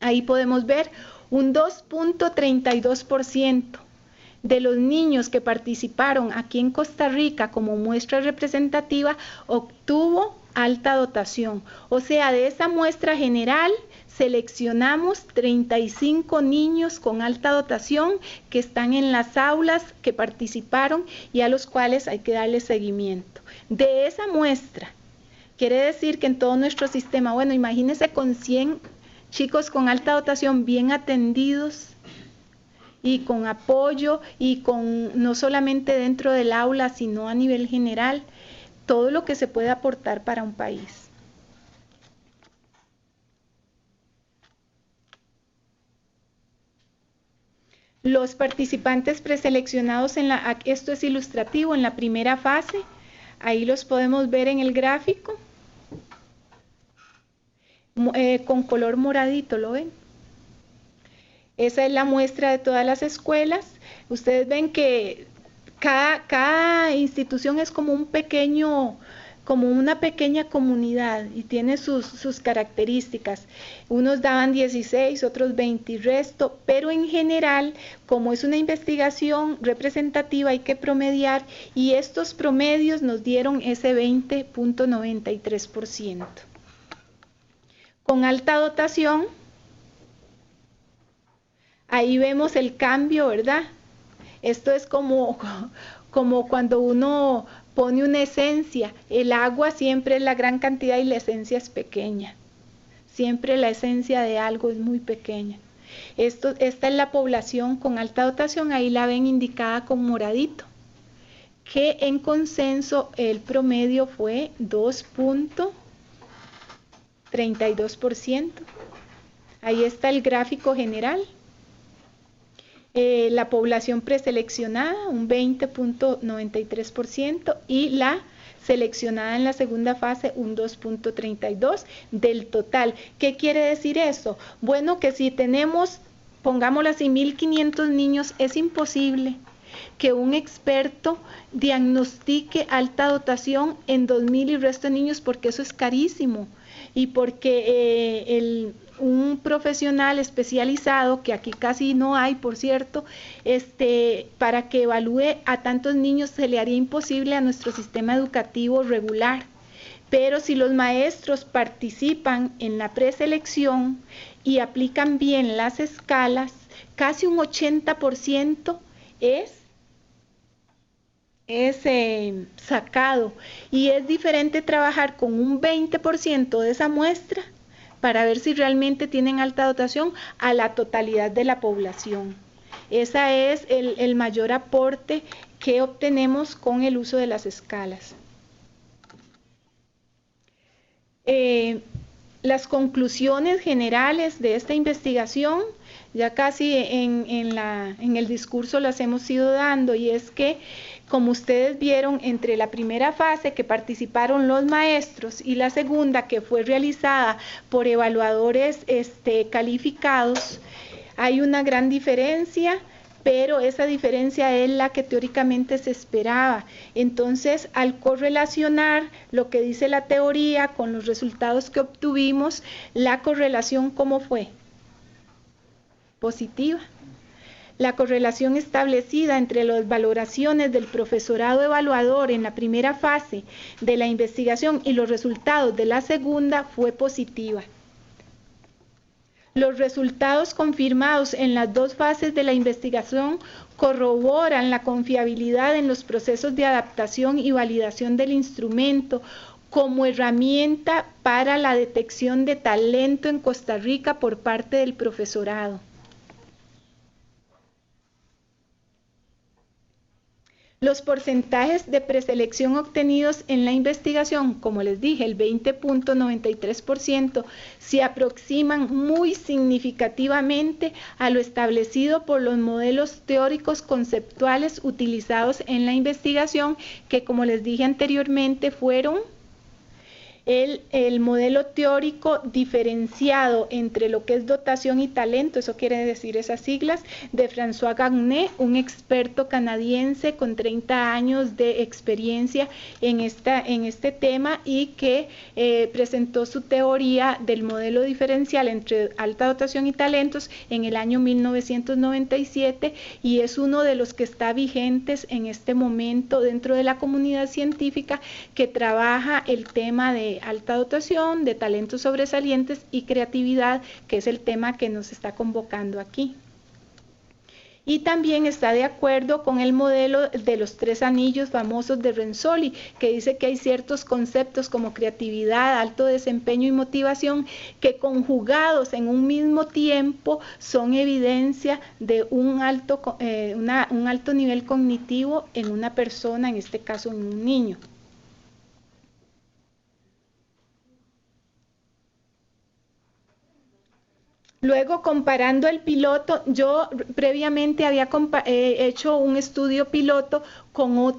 Ahí podemos ver un 2.32% de los niños que participaron aquí en Costa Rica como muestra representativa obtuvo alta dotación. O sea, de esa muestra general seleccionamos 35 niños con alta dotación que están en las aulas, que participaron y a los cuales hay que darle seguimiento. De esa muestra, quiere decir que en todo nuestro sistema, bueno, imagínense con 100 chicos con alta dotación bien atendidos y con apoyo y con no solamente dentro del aula, sino a nivel general, todo lo que se puede aportar para un país. Los participantes preseleccionados esto es ilustrativo, en la primera fase, ahí los podemos ver en el gráfico. Con color moradito, ¿lo ven? Esa es la muestra de todas las escuelas. Ustedes ven que cada institución es como una pequeña comunidad y tiene sus características. Unos daban 16, otros 20 y resto, pero en general, como es una investigación representativa, hay que promediar y estos promedios nos dieron ese 20.93%. Con alta dotación, ahí vemos el cambio, ¿verdad? Esto es como cuando uno pone una esencia. El agua siempre es la gran cantidad y la esencia es pequeña. Siempre la esencia de algo es muy pequeña. Esta es la población con alta dotación, ahí la ven indicada con moradito, que en consenso el promedio fue 2.32%. Ahí está el gráfico general. La población preseleccionada, un 20.93%, y la seleccionada en la segunda fase, un 2.32% del total. ¿Qué quiere decir eso? Bueno, que si tenemos pongámoslo así, 1.500 niños, es imposible que un experto diagnostique alta dotación en 2.000 y resto de niños, porque eso es carísimo, y porque un profesional especializado, que aquí casi no hay, por cierto, para que evalúe a tantos niños se le haría imposible a nuestro sistema educativo regular. Pero si los maestros participan en la preselección y aplican bien las escalas, casi un 80% es sacado, y es diferente trabajar con un 20% de esa muestra para ver si realmente tienen alta dotación a la totalidad de la población. Ese es el mayor aporte que obtenemos con el uso de las escalas. Las conclusiones generales de esta investigación, ya casi en el discurso las hemos ido dando, y es que, como ustedes vieron, entre la primera fase que participaron los maestros y la segunda, que fue realizada por evaluadores calificados, hay una gran diferencia, pero esa diferencia es la que teóricamente se esperaba. Entonces, al correlacionar lo que dice la teoría con los resultados que obtuvimos, la correlación, ¿cómo fue? Positiva. La correlación establecida entre las valoraciones del profesorado evaluador en la primera fase de la investigación y los resultados de la segunda fue positiva. Los resultados confirmados en las dos fases de la investigación corroboran la confiabilidad en los procesos de adaptación y validación del instrumento como herramienta para la detección de talento en Costa Rica por parte del profesorado. Los porcentajes de preselección obtenidos en la investigación, como les dije, el 20.93%, se aproximan muy significativamente a lo establecido por los modelos teóricos conceptuales utilizados en la investigación, que, como les dije anteriormente, fueron el modelo teórico diferenciado entre lo que es dotación y talento, eso quiere decir esas siglas, de François Gagné, un experto canadiense con 30 años de experiencia en este tema, y que presentó su teoría del modelo diferencial entre alta dotación y talentos en el año 1997, y es uno de los que está vigentes en este momento dentro de la comunidad científica que trabaja el tema de alta dotación, de talentos sobresalientes y creatividad, que es el tema que nos está convocando aquí. Y también está de acuerdo con el modelo de los 3 anillos famosos de Renzulli, que dice que hay ciertos conceptos como creatividad, alto desempeño y motivación que, conjugados en un mismo tiempo, son evidencia de un alto nivel cognitivo en una persona, en este caso en un niño. Luego, comparando el piloto, yo previamente había hecho un estudio piloto con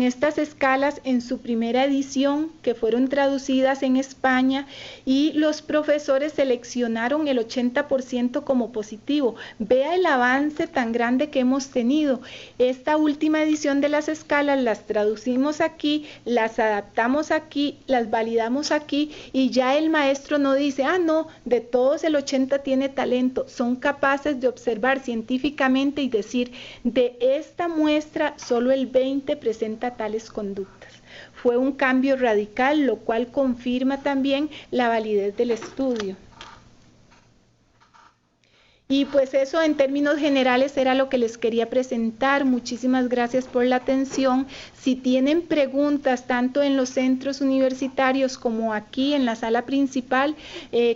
estas escalas en su primera edición, que fueron traducidas en España, y los profesores seleccionaron el 80% como positivo. Vea el avance tan grande que hemos tenido. Esta última edición de las escalas las traducimos aquí, las adaptamos aquí, las validamos aquí, y ya el maestro no dice, no, de todos el 80 tiene talento. Son capaces de observar científicamente y decir, de esta muestra solo el 20 presenta tales conductas. Fue un cambio radical, lo cual confirma también la validez del estudio. Y pues eso, en términos generales, era lo que les quería presentar. Muchísimas gracias por la atención. Si tienen preguntas, tanto en los centros universitarios como aquí en la sala principal,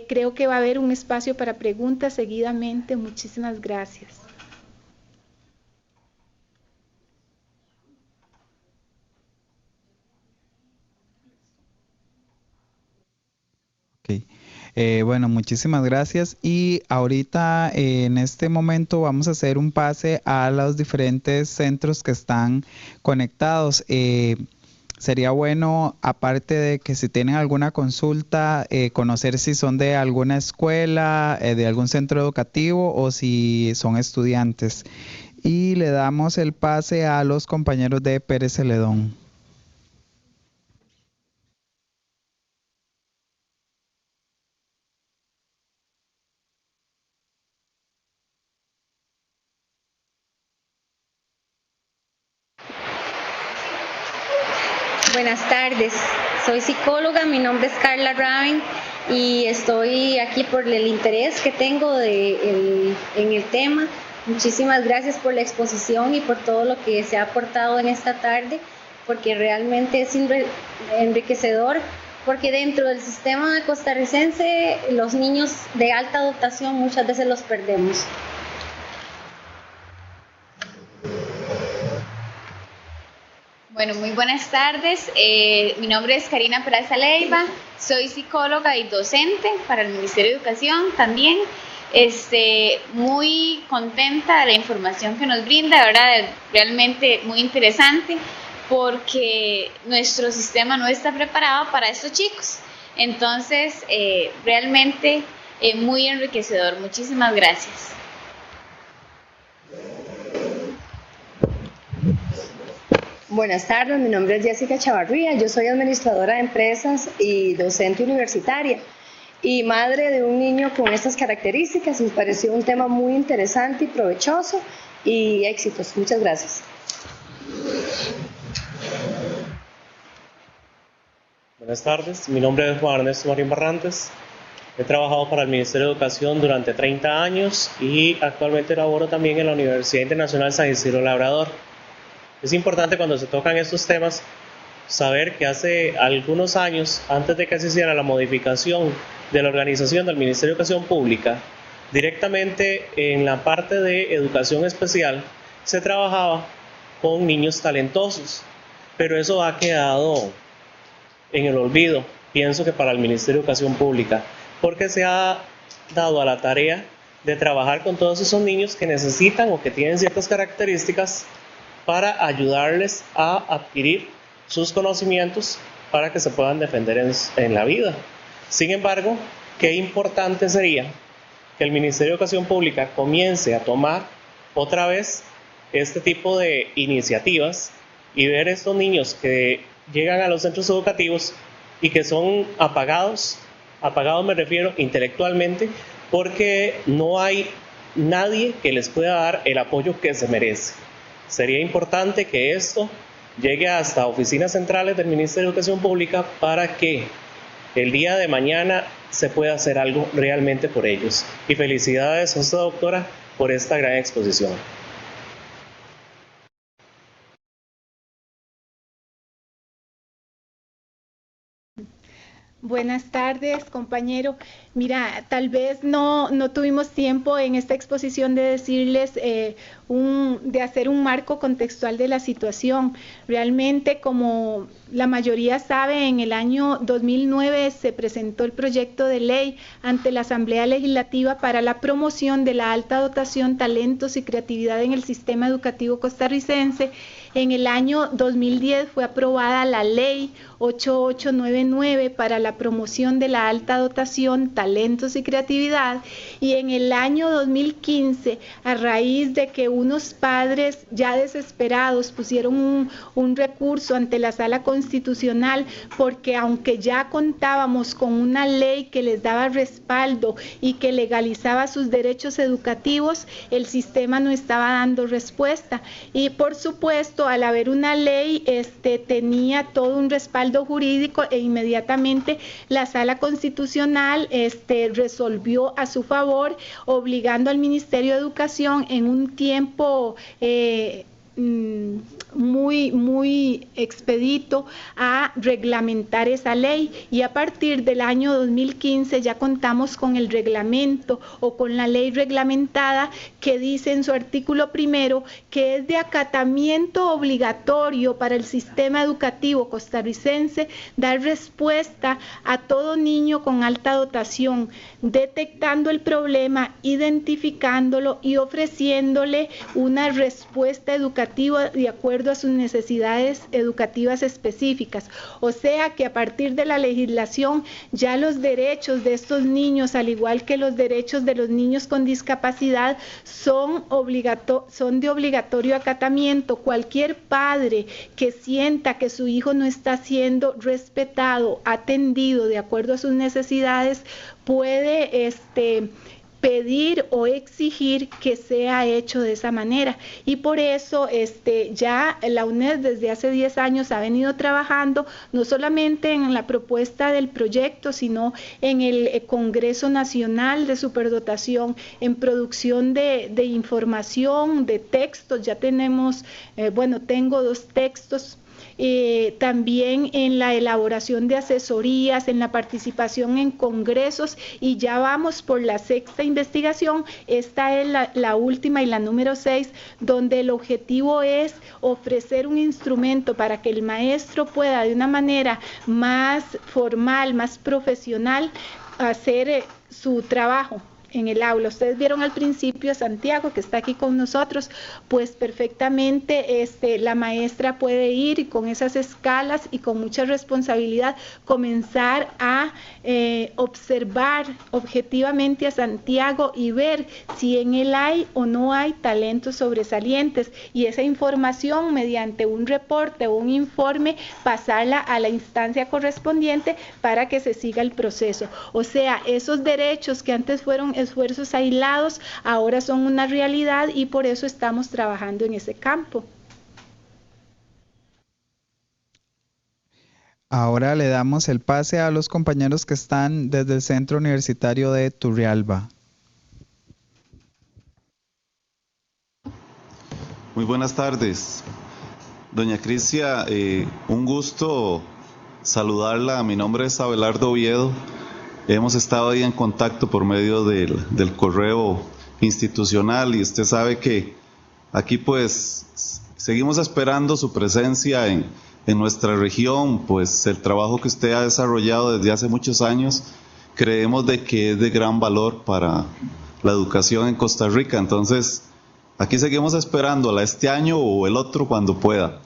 creo que va a haber un espacio para preguntas seguidamente. Muchísimas gracias. Okay. Bueno, muchísimas gracias, y ahorita en este momento vamos a hacer un pase a los diferentes centros que están conectados. sería bueno, aparte de que si tienen alguna consulta, conocer si son de alguna escuela, de algún centro educativo o si son estudiantes. Y le damos el pase a los compañeros de Pérez Celedón. Buenas tardes, soy psicóloga, mi nombre es Carla Raven y estoy aquí por el interés que tengo en el tema. Muchísimas gracias por la exposición y por todo lo que se ha aportado en esta tarde, porque realmente es enriquecedor, porque dentro del sistema costarricense los niños de alta dotación muchas veces los perdemos. Bueno, muy buenas tardes. Mi nombre es Karina Peraza Leiva, soy psicóloga y docente para el Ministerio de Educación también. Muy contenta de la información que nos brinda, ¿verdad? Realmente muy interesante, porque nuestro sistema no está preparado para estos chicos. Entonces, realmente muy enriquecedor. Muchísimas gracias. Buenas tardes, mi nombre es Jessica Chavarría, yo soy administradora de empresas y docente universitaria y madre de un niño con estas características. Me pareció un tema muy interesante y provechoso y éxitos. Muchas gracias. Buenas tardes, mi nombre es Juan Ernesto Marín Barrantes. He trabajado para el Ministerio de Educación durante 30 años y actualmente laboro también en la Universidad Internacional San Isidro Labrador. Es importante cuando se tocan estos temas saber que hace algunos años, antes de que se hiciera la modificación de la organización del Ministerio de Educación Pública, directamente en la parte de educación especial se trabajaba con niños talentosos, pero eso ha quedado en el olvido, pienso que para el Ministerio de Educación Pública, porque se ha dado a la tarea de trabajar con todos esos niños que necesitan o que tienen ciertas características para ayudarles a adquirir sus conocimientos para que se puedan defender en la vida. Sin embargo, qué importante sería que el Ministerio de Educación Pública comience a tomar otra vez este tipo de iniciativas y ver estos niños que llegan a los centros educativos y que son apagados me refiero intelectualmente, porque no hay nadie que les pueda dar el apoyo que se merece. Sería importante que esto llegue hasta oficinas centrales del Ministerio de Educación Pública para que el día de mañana se pueda hacer algo realmente por ellos. Y felicidades a usted, doctora, por esta gran exposición. Buenas tardes, compañero. Mira, tal vez no tuvimos tiempo en esta exposición de decirles, de hacer un marco contextual de la situación. Realmente, como la mayoría sabe, en el año 2009 se presentó el proyecto de ley ante la Asamblea Legislativa para la promoción de la alta dotación, talentos y creatividad en el sistema educativo costarricense. En el año 2010 fue aprobada la ley 8899 para la promoción de la alta dotación, talentos y creatividad, y en el año 2015, a raíz de que unos padres ya desesperados pusieron un recurso ante la Sala Constitucional, porque aunque ya contábamos con una ley que les daba respaldo y que legalizaba sus derechos educativos, el sistema no estaba dando respuesta. Y por supuesto, al haber una ley, tenía todo un respaldo jurídico, e inmediatamente la Sala Constitucional resolvió a su favor, obligando al Ministerio de Educación en un tiempo muy expedito a reglamentar esa ley, y a partir del año 2015 ya contamos con el reglamento o con la ley reglamentada, que dice en su artículo primero que es de acatamiento obligatorio para el sistema educativo costarricense dar respuesta a todo niño con alta dotación, detectando el problema, identificándolo y ofreciéndole una respuesta educativa educativo de acuerdo a sus necesidades educativas específicas. O sea que a partir de la legislación ya los derechos de estos niños, al igual que los derechos de los niños con discapacidad, son de obligatorio acatamiento. Cualquier padre que sienta que su hijo no está siendo respetado, atendido de acuerdo a sus necesidades, puede pedir o exigir que sea hecho de esa manera. Y por eso ya la UNED desde hace 10 años ha venido trabajando no solamente en la propuesta del proyecto, sino en el Congreso Nacional de Superdotación, en producción de información, de textos. Ya tenemos, tengo 2 textos. También en la elaboración de asesorías, en la participación en congresos, y ya vamos por la 6ª investigación. Esta es la última y la número 6, donde el objetivo es ofrecer un instrumento para que el maestro pueda de una manera más formal, más profesional, hacer su trabajo en el aula. Ustedes vieron al principio a Santiago, que está aquí con nosotros, pues perfectamente la maestra puede ir y con esas escalas y con mucha responsabilidad comenzar a observar objetivamente a Santiago y ver si en él hay o no hay talentos sobresalientes, y esa información mediante un reporte o un informe pasarla a la instancia correspondiente para que se siga el proceso. O sea, esos derechos que antes fueron esfuerzos aislados, ahora son una realidad, y por eso estamos trabajando en ese campo. Ahora le damos el pase a los compañeros que están desde el Centro Universitario de Turrialba. Muy buenas tardes. Doña Cristian, un gusto saludarla. Mi nombre es Abelardo Oviedo. Hemos estado ahí en contacto por medio del correo institucional, y usted sabe que aquí pues seguimos esperando su presencia en nuestra región. Pues el trabajo que usted ha desarrollado desde hace muchos años creemos de que es de gran valor para la educación en Costa Rica. Entonces aquí seguimos esperándola este año o el otro cuando pueda.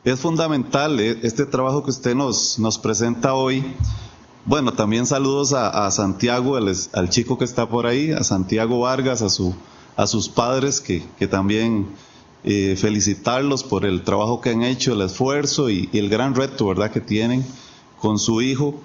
Es fundamental este trabajo que usted nos presenta hoy. Bueno, también saludos a Santiago, al chico que está por ahí, a Santiago Vargas, a sus padres, que también felicitarlos por el trabajo que han hecho, el esfuerzo y el gran reto, ¿verdad?, que tienen con su hijo.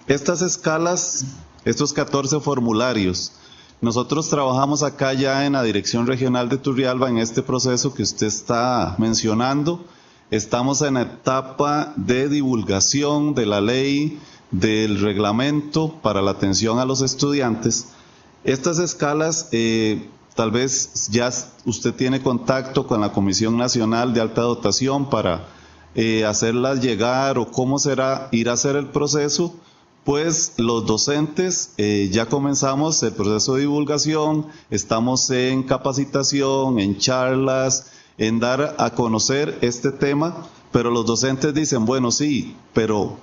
Estas escalas, estos 14 formularios, nosotros trabajamos acá ya en la Dirección Regional de Turrialba en este proceso que usted está mencionando. Estamos en la etapa de divulgación de la ley, del reglamento para la atención a los estudiantes. Estas escalas, tal vez ya usted tiene contacto con la Comisión Nacional de Alta Dotación para hacerlas llegar, o cómo será ir a hacer el proceso. Pues los docentes ya comenzamos el proceso de divulgación, estamos en capacitación, en charlas, en dar a conocer este tema, pero los docentes dicen, bueno, sí, pero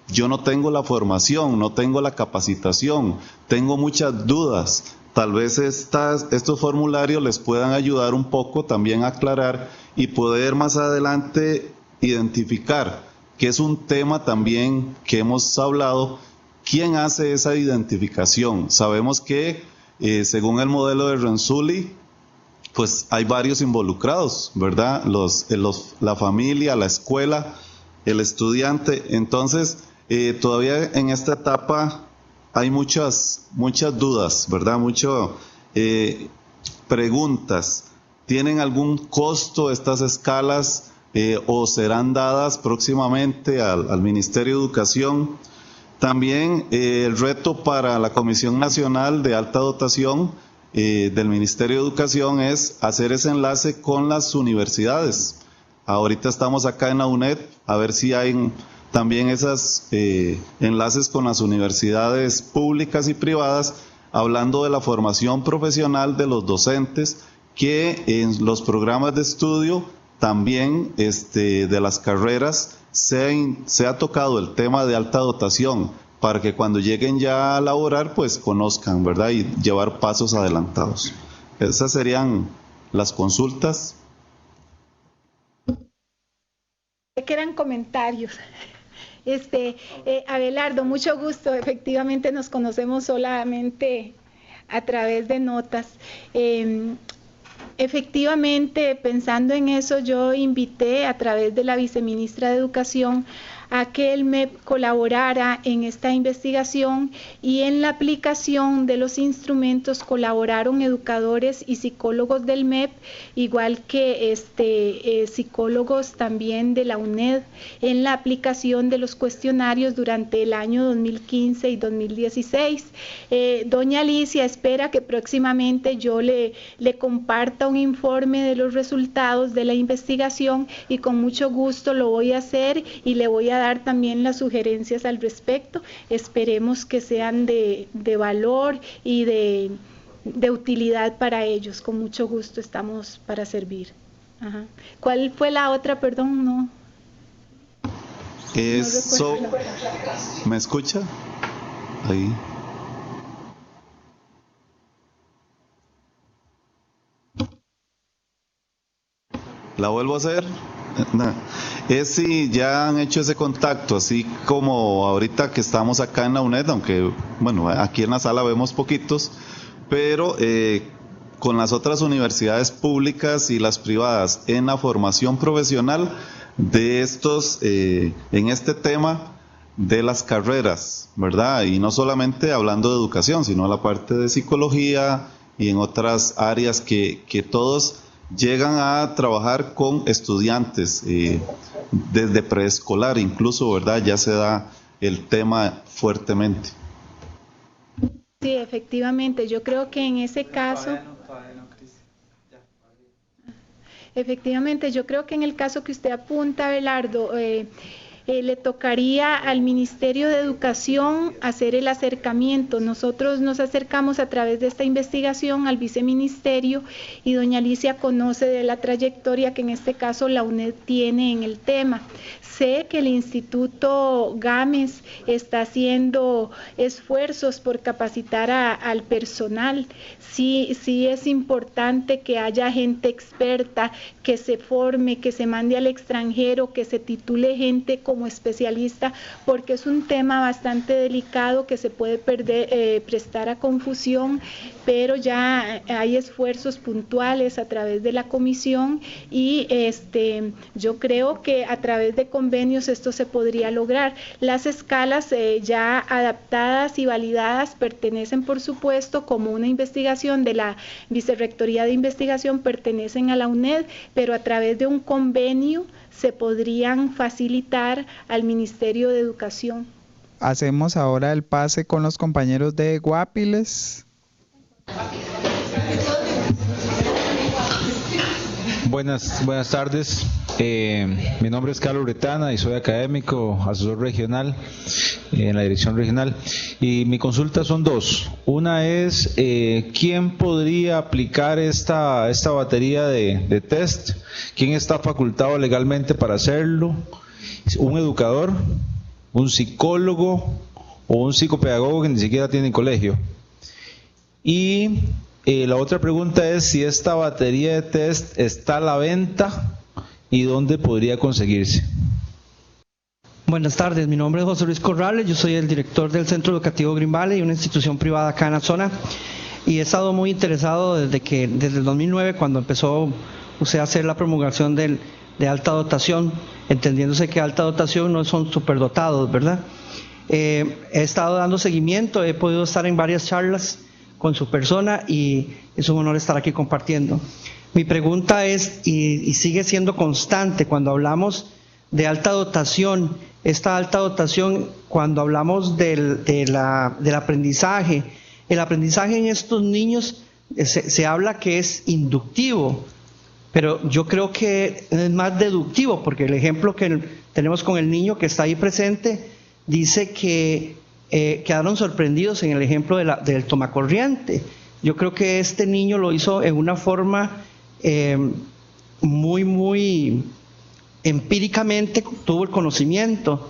yo no tengo la formación, no tengo la capacitación, tengo muchas dudas. Tal vez estos formularios les puedan ayudar un poco también a aclarar y poder más adelante identificar, que es un tema también que hemos hablado. ¿Quién hace esa identificación? Sabemos que según el modelo de Renzulli, pues hay varios involucrados, ¿verdad? La familia, la escuela, el estudiante. Entonces, todavía en esta etapa hay muchas dudas, ¿verdad? Muchas preguntas. ¿Tienen algún costo estas escalas o serán dadas próximamente al Ministerio de Educación? También el reto para la Comisión Nacional de Alta Dotación del Ministerio de Educación es hacer ese enlace con las universidades. Ahorita estamos acá en la UNED, a ver si hay también esos enlaces con las universidades públicas y privadas, hablando de la formación profesional de los docentes, que en los programas de estudio también de las carreras se ha tocado el tema de alta dotación, para que cuando lleguen ya a laborar pues conozcan, ¿verdad?, y llevar pasos adelantados. Esas serían las consultas. Que eran comentarios. Abelardo, mucho gusto. Efectivamente nos conocemos solamente a través de notas. Efectivamente, pensando en eso, yo invité a través de la viceministra de Educación a que el MEP colaborara en esta investigación, y en la aplicación de los instrumentos colaboraron educadores y psicólogos del MEP, igual que psicólogos también de la UNED, en la aplicación de los cuestionarios durante el año 2015 y 2016. Doña Alicia espera que próximamente yo le comparta un informe de los resultados de la investigación, y con mucho gusto lo voy a hacer y le voy a dar también las sugerencias al respecto. Esperemos que sean de valor y de utilidad para ellos. Con mucho gusto estamos para servir. Ajá. ¿Cuál fue la otra? Perdón, no. Eso, ¿me escucha? Ahí. ¿La vuelvo a hacer? No. Es si ya han hecho ese contacto, así como ahorita que estamos acá en la UNED, aunque bueno, aquí en la sala vemos poquitos, pero con las otras universidades públicas y las privadas en la formación profesional de estos, en este tema de las carreras, ¿verdad? Y no solamente hablando de educación, sino la parte de psicología y en otras áreas que todos llegan a trabajar con estudiantes desde preescolar incluso, ¿verdad? Ya se da el tema fuertemente. Sí, efectivamente, yo creo que en ese caso... Efectivamente, yo creo que en el caso que usted apunta, Abelardo, le tocaría al Ministerio de Educación hacer el acercamiento. Nosotros nos acercamos a través de esta investigación al viceministerio, y doña Alicia conoce de la trayectoria que en este caso la UNED tiene en el tema. Sé que el Instituto Gámez está haciendo esfuerzos por capacitar al personal. Sí es importante que haya gente experta, que se forme, que se mande al extranjero, que se titule gente como especialista, porque es un tema bastante delicado que se puede prestar a confusión, pero ya hay esfuerzos puntuales a través de la comisión, y yo creo que a través de convenios esto se podría lograr. Las escalas ya adaptadas y validadas pertenecen, por supuesto, como una investigación de la Vicerrectoría de Investigación, pertenecen a la UNED, pero a través de un convenio se podrían facilitar al Ministerio de Educación. Hacemos ahora el pase con los compañeros de Guapiles. Buenas tardes. Mi nombre es Carlos Retana y soy académico, asesor regional en la dirección regional. Y mi consulta son dos. Una es, ¿quién podría aplicar esta batería de test? ¿Quién está facultado legalmente para hacerlo? ¿Un educador, un psicólogo o un psicopedagogo que ni siquiera tiene colegio? Y la otra pregunta es si esta batería de test está a la venta y dónde podría conseguirse. Buenas tardes, mi nombre es José Luis Corrales, yo soy el director del Centro Educativo Green Valley, una institución privada acá en la zona, y he estado muy interesado desde el 2009, cuando empezó usted a hacer la promulgación de alta dotación, entendiéndose que alta dotación no son superdotados, ¿verdad? He estado dando seguimiento, he podido estar en varias charlas con su persona y es un honor estar aquí compartiendo. Mi pregunta es, y sigue siendo constante, cuando hablamos de alta dotación, esta alta dotación, cuando hablamos del aprendizaje, el aprendizaje en estos niños se habla que es inductivo, pero yo creo que es más deductivo, porque el ejemplo que tenemos con el niño que está ahí presente dice que quedaron sorprendidos en el ejemplo del tomacorriente. Yo creo que este niño lo hizo en una forma muy empíricamente, tuvo el conocimiento.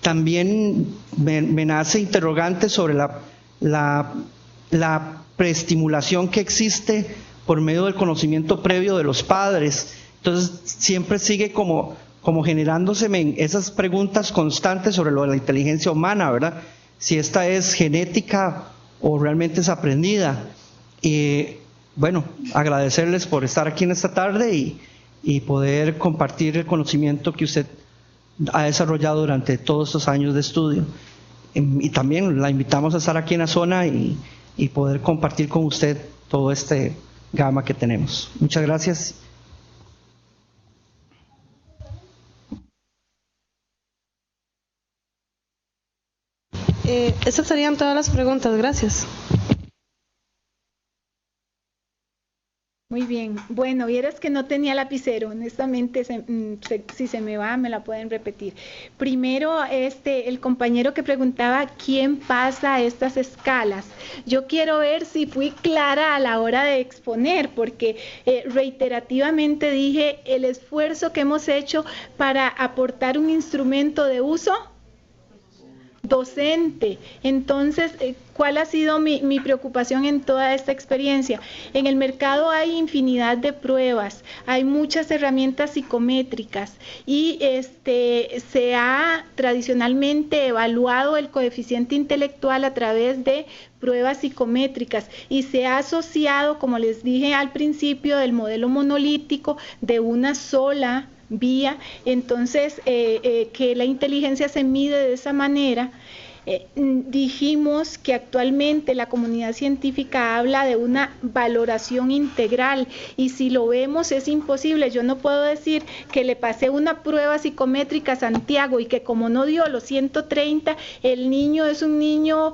También me nace interrogante sobre la preestimulación que existe por medio del conocimiento previo de los padres. Entonces siempre sigue como generándose esas preguntas constantes sobre lo de la inteligencia humana, ¿verdad? Si esta es genética o realmente es aprendida. Y bueno, agradecerles por estar aquí en esta tarde y poder compartir el conocimiento que usted ha desarrollado durante todos estos años de estudio. Y también la invitamos a estar aquí en la zona y poder compartir con usted todo este gama que tenemos. Muchas gracias. Esas serían todas las preguntas. Gracias. Muy bien. Bueno, vieras que no tenía lapicero. Honestamente, si se me va, me la pueden repetir. Primero, el compañero que preguntaba quién pasa estas escalas. Yo quiero ver si fui clara a la hora de exponer, porque reiterativamente dije el esfuerzo que hemos hecho para aportar un instrumento de uso docente. Entonces, ¿cuál ha sido mi preocupación en toda esta experiencia? En el mercado hay infinidad de pruebas, hay muchas herramientas psicométricas y se ha tradicionalmente evaluado el coeficiente intelectual a través de pruebas psicométricas y se ha asociado, como les dije al principio, del modelo monolítico de una sola vía. Entonces, que la inteligencia se mide de esa manera. Dijimos que actualmente la comunidad científica habla de una valoración integral y si lo vemos es imposible. Yo no puedo decir que le pasé una prueba psicométrica a Santiago y que como no dio los 130, el niño es un niño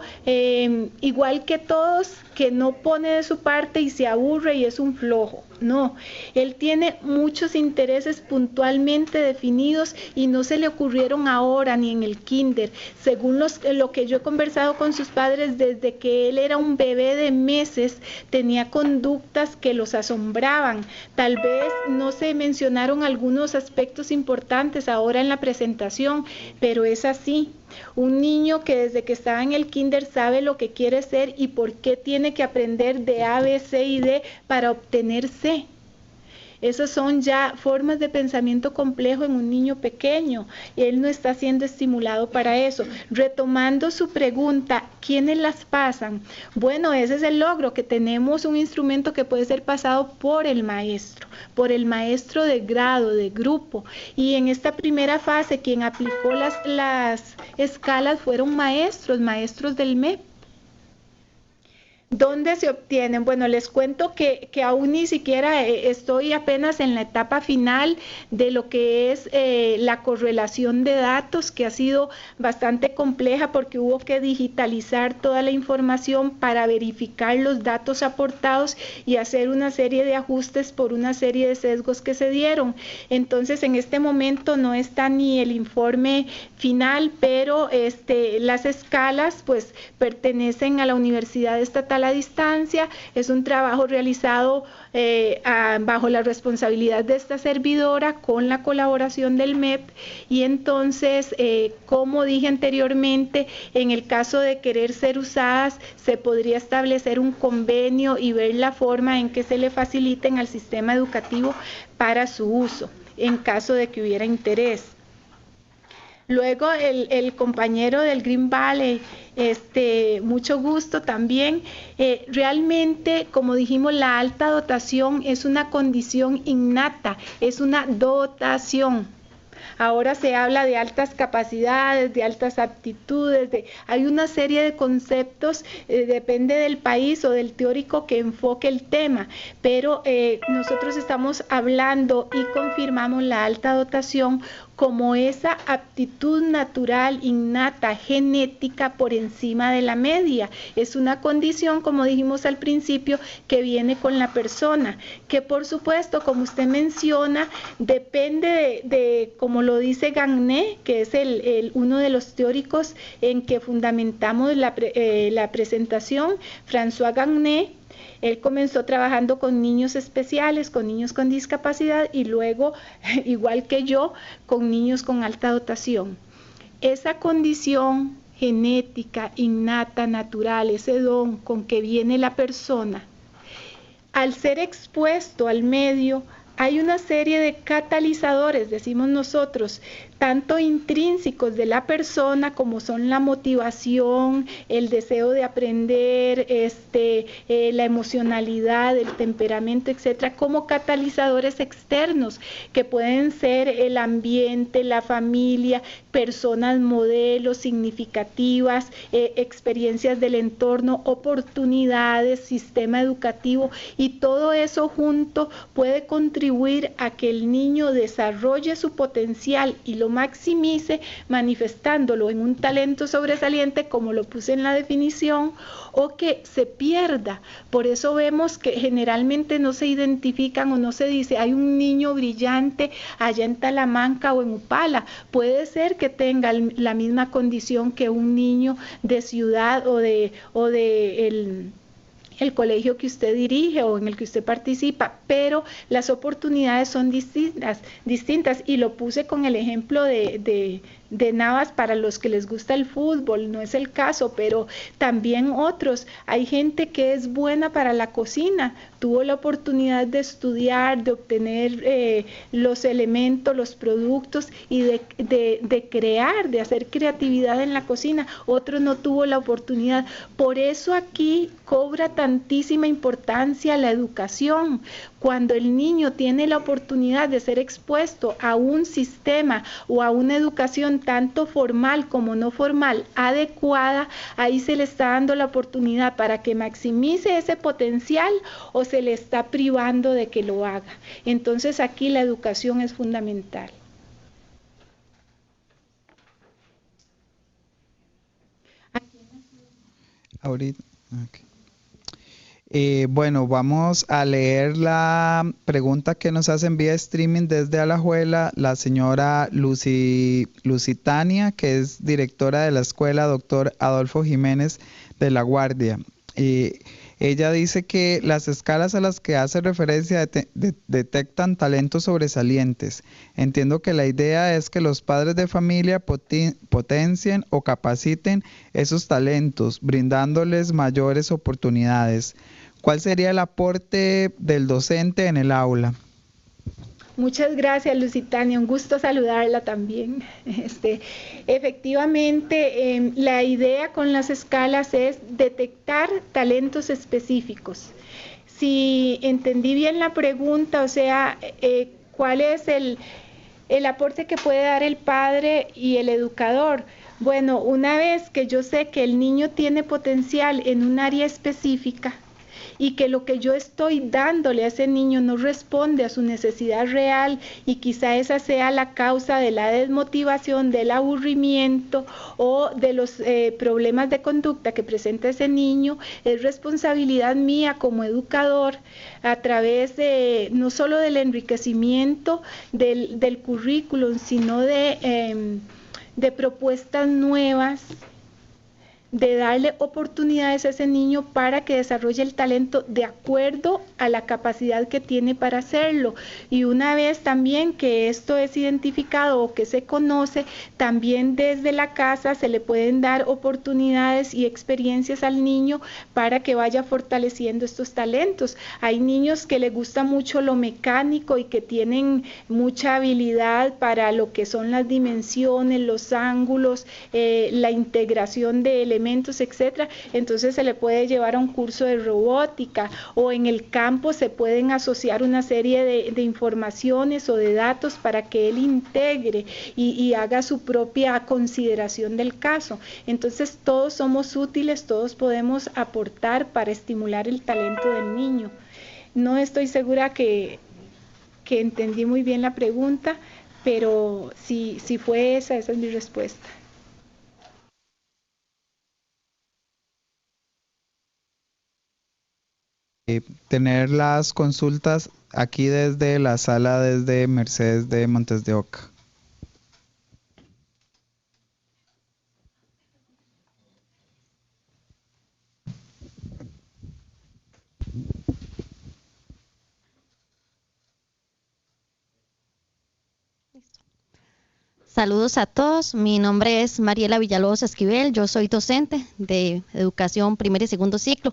igual que todos, que no pone de su parte y se aburre y es un flojo. No, él tiene muchos intereses puntualmente definidos y no se le ocurrieron ahora ni en el kinder. Según lo que yo he conversado con sus padres, desde que él era un bebé de meses, tenía conductas que los asombraban. Tal vez no se mencionaron algunos aspectos importantes ahora en la presentación, pero es así. Un niño que desde que estaba en el kinder sabe lo que quiere ser y por qué tiene que aprender de A, B, C y D para obtener C. Esas son ya formas de pensamiento complejo en un niño pequeño. Él no está siendo estimulado para eso. Retomando su pregunta, ¿quiénes las pasan? Bueno, ese es el logro, que tenemos un instrumento que puede ser pasado por el maestro de grado, de grupo. Y en esta primera fase, quien aplicó las escalas fueron maestros del MEP. ¿Dónde se obtienen? Bueno, les cuento que aún ni siquiera estoy apenas en la etapa final de lo que es la correlación de datos, que ha sido bastante compleja porque hubo que digitalizar toda la información para verificar los datos aportados y hacer una serie de ajustes por una serie de sesgos que se dieron. Entonces, en este momento no está ni el informe final, pero las escalas pues pertenecen a la Universidad Estatal a distancia. Es un trabajo realizado bajo la responsabilidad de esta servidora con la colaboración del MEP y entonces, como dije anteriormente, en el caso de querer ser usadas, se podría establecer un convenio y ver la forma en que se le faciliten al sistema educativo para su uso, en caso de que hubiera interés. Luego el compañero del Green Valley, mucho gusto también. Realmente, como dijimos, la alta dotación es una condición innata, es una dotación. Ahora se habla de altas capacidades, de altas aptitudes, hay una serie de conceptos, depende del país o del teórico que enfoque el tema, pero nosotros estamos hablando y confirmamos la alta dotación como esa aptitud natural, innata, genética por encima de la media. Es una condición, como dijimos al principio, que viene con la persona, que por supuesto, como usted menciona, depende de como lo dice Gagné, que es uno de los teóricos en que fundamentamos la presentación, François Gagné. Él comenzó trabajando con niños especiales, con niños con discapacidad y luego, igual que yo, con niños con alta dotación. Esa condición genética, innata, natural, ese don con que viene la persona, al ser expuesto al medio, hay una serie de catalizadores, decimos nosotros, tanto intrínsecos de la persona como son la motivación, el deseo de aprender, la emocionalidad, el temperamento, etcétera, como catalizadores externos que pueden ser el ambiente, la familia, personas modelos significativas, experiencias del entorno, oportunidades, sistema educativo, y todo eso junto puede contribuir a que el niño desarrolle su potencial y lo maximice, manifestándolo en un talento sobresaliente, como lo puse en la definición, o que se pierda. Por eso vemos que generalmente no se identifican o no se dice hay un niño brillante allá en Talamanca o en Upala. Puede ser que tenga la misma condición que un niño de ciudad o de el colegio que usted dirige o en el que usted participa, pero las oportunidades son distintas, y lo puse con el ejemplo de Navas para los que les gusta el fútbol, no es el caso, pero también otros. Hay gente que es buena para la cocina, tuvo la oportunidad de estudiar, de obtener los elementos, los productos y de crear, de hacer creatividad en la cocina. Otro no tuvo la oportunidad. Por eso aquí cobra tantísima importancia la educación. Cuando el niño tiene la oportunidad de ser expuesto a un sistema o a una educación tanto formal como no formal adecuada, ahí se le está dando la oportunidad para que maximice ese potencial o se le está privando de que lo haga. Entonces aquí la educación es fundamental. Ahorita, okay. Bueno, vamos a leer la pregunta que nos hacen vía streaming desde Alajuela la señora Lusitania, que es directora de la escuela Dr. Adolfo Jiménez de La Guardia. Ella dice que las escalas a las que hace referencia detectan talentos sobresalientes. Entiendo que la idea es que los padres de familia potencien o capaciten esos talentos, brindándoles mayores oportunidades. ¿Cuál sería el aporte del docente en el aula? Muchas gracias, Lusitania, un gusto saludarla también. Efectivamente, la idea con las escalas es detectar talentos específicos. Si entendí bien la pregunta, o sea, ¿cuál es el aporte que puede dar el padre y el educador? Bueno, una vez que yo sé que el niño tiene potencial en un área específica, y que lo que yo estoy dándole a ese niño no responde a su necesidad real, y quizá esa sea la causa de la desmotivación, del aburrimiento o de los problemas de conducta que presenta ese niño, es responsabilidad mía como educador, a través de no solo del enriquecimiento del currículum, sino de propuestas nuevas, de darle oportunidades a ese niño para que desarrolle el talento de acuerdo a la capacidad que tiene para hacerlo. Y una vez también que esto es identificado o que se conoce, también desde la casa se le pueden dar oportunidades y experiencias al niño para que vaya fortaleciendo estos talentos. Hay niños que les gusta mucho lo mecánico y que tienen mucha habilidad para lo que son las dimensiones, los ángulos, la integración de elementos, etcétera. Entonces se le puede llevar a un curso de robótica, o en el campo se pueden asociar una serie de informaciones o de datos para que él integre y haga su propia consideración del caso. Entonces todos somos útiles, todos podemos aportar para estimular el talento del niño. No estoy segura que entendí muy bien la pregunta, pero si fue esa es mi respuesta. Tener las consultas aquí desde la sala desde Mercedes de Montes de Oca. Saludos a todos, mi nombre es Mariela Villalobos Esquivel, yo soy docente de educación primer y segundo ciclo.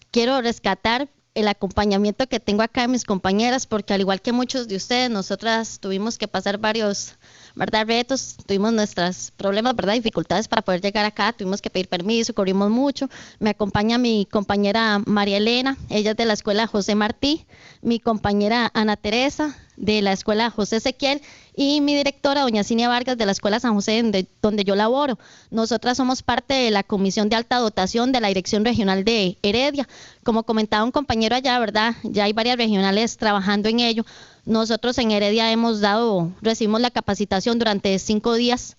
Quiero rescatar el acompañamiento que tengo acá de mis compañeras, porque al igual que muchos de ustedes, nosotras tuvimos que pasar varios, ¿verdad?, retos, tuvimos nuestros problemas, ¿verdad?, dificultades para poder llegar acá, tuvimos que pedir permiso, corrimos mucho. Me acompaña mi compañera María Elena, ella es de la escuela José Martí, mi compañera Ana Teresa de la escuela José Ezequiel y mi directora doña Cinia Vargas de la escuela San José donde yo laboro. Nosotras somos parte de la comisión de alta dotación de la Dirección Regional de Heredia. Como comentaba un compañero allá, ¿verdad?, ya hay varias regionales trabajando en ello. Nosotros en Heredia recibimos la capacitación durante 5 días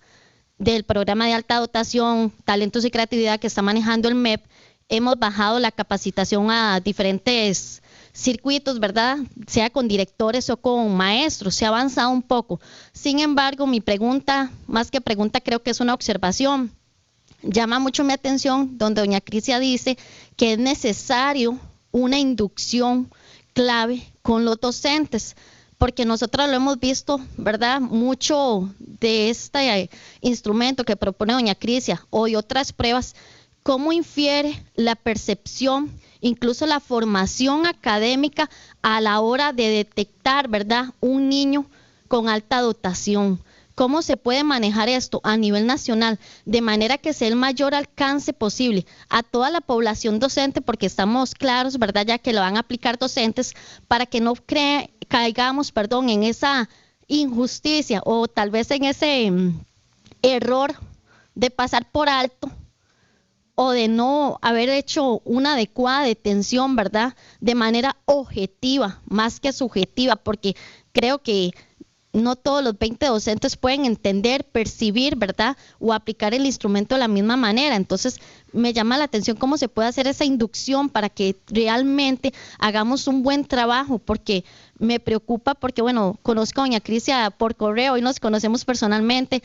del programa de alta dotación, talentos y creatividad que está manejando el MEP. Hemos bajado la capacitación a diferentes circuitos, ¿verdad?, sea con directores o con maestros, se ha avanzado un poco. Sin embargo, mi pregunta, más que pregunta, creo que es una observación. Llama mucho mi atención donde doña Crisia dice que es necesario una inducción clave con los docentes, porque nosotros lo hemos visto, ¿verdad?, mucho de este instrumento que propone doña Crisia o de otras pruebas, cómo infiere la percepción, incluso la formación académica a la hora de detectar, ¿verdad?, un niño con alta dotación. ¿Cómo se puede manejar esto a nivel nacional de manera que sea el mayor alcance posible a toda la población docente? Porque estamos claros, ¿verdad?, ya que lo van a aplicar docentes, para que no caigamos en esa injusticia o tal vez en ese error de pasar por alto o de no haber hecho una adecuada detención, ¿verdad?, de manera objetiva, más que subjetiva, porque creo que no todos los 20 docentes pueden entender, percibir, ¿verdad?, o aplicar el instrumento de la misma manera. Entonces, me llama la atención cómo se puede hacer esa inducción para que realmente hagamos un buen trabajo, porque me preocupa, porque bueno, conozco a doña Crisia por correo y nos conocemos personalmente.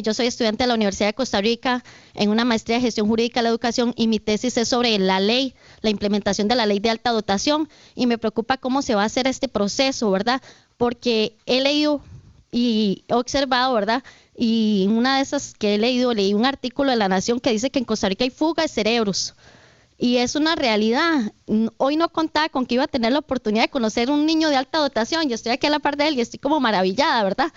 Yo soy estudiante de la Universidad de Costa Rica en una maestría de gestión jurídica de la educación y mi tesis es sobre la ley, la implementación de la ley de alta dotación, y me preocupa cómo se va a hacer este proceso, ¿verdad?, porque he leído y he observado, ¿verdad?, y en una de esas que he leído, leí un artículo de La Nación que dice que en Costa Rica hay fuga de cerebros. Y es una realidad. Hoy no contaba con que iba a tener la oportunidad de conocer un niño de alta dotación. Yo estoy aquí a la par de él y estoy como maravillada, ¿verdad?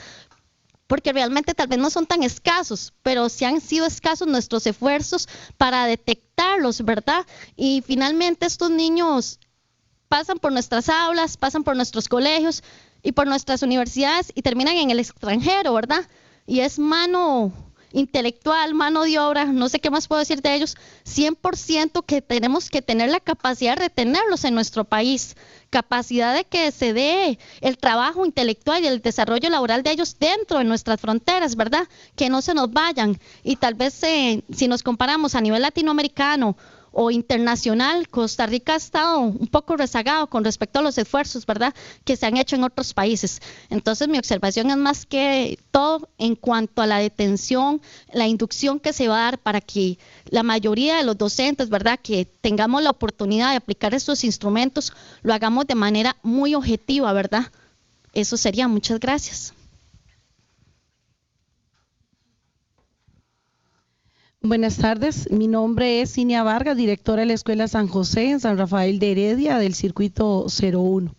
Porque realmente tal vez no son tan escasos, pero sí han sido escasos nuestros esfuerzos para detectarlos, ¿verdad? Y finalmente estos niños pasan por nuestras aulas, pasan por nuestros colegios y por nuestras universidades y terminan en el extranjero, ¿verdad? Y es mano intelectual, mano de obra, no sé qué más puedo decir de ellos, 100% que tenemos que tener la capacidad de retenerlos en nuestro país, capacidad de que se dé el trabajo intelectual y el desarrollo laboral de ellos dentro de nuestras fronteras, ¿verdad? Que no se nos vayan. Y tal vez si nos comparamos a nivel latinoamericano o internacional, Costa Rica ha estado un poco rezagado con respecto a los esfuerzos, ¿verdad?, que se han hecho en otros países. Entonces, mi observación es más que todo en cuanto a la detención, la inducción que se va a dar para que la mayoría de los docentes, ¿verdad?, que tengamos la oportunidad de aplicar estos instrumentos, lo hagamos de manera muy objetiva, ¿verdad? Eso sería. Muchas gracias. Buenas tardes, mi nombre es Cinia Vargas, directora de la Escuela San José en San Rafael de Heredia del circuito 01.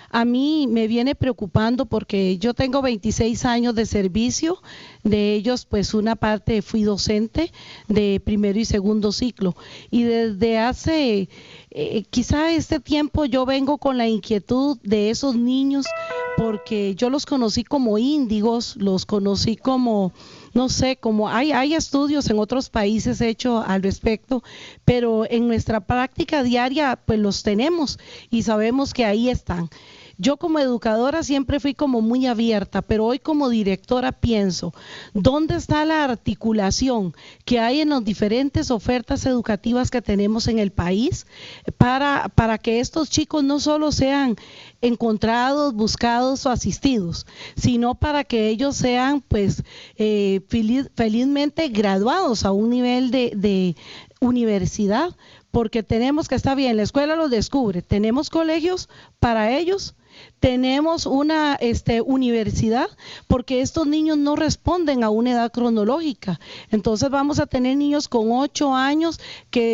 A mí me viene preocupando porque yo tengo 26 años de servicio, de ellos pues una parte fui docente de primero y segundo ciclo y desde hace quizá este tiempo yo vengo con la inquietud de esos niños porque yo los conocí como índigos, los conocí como, no sé, como hay estudios en otros países hechos al respecto, pero en nuestra práctica diaria pues los tenemos y sabemos que ahí están. Yo como educadora siempre fui como muy abierta, pero hoy como directora pienso, ¿dónde está la articulación que hay en las diferentes ofertas educativas que tenemos en el país para que estos chicos no solo sean encontrados, buscados o asistidos, sino para que ellos sean pues felizmente graduados a un nivel de universidad, porque tenemos que estar bien, la escuela los descubre, tenemos colegios para ellos, tenemos una universidad, porque estos niños no responden a una edad cronológica. Entonces vamos a tener niños con 8 años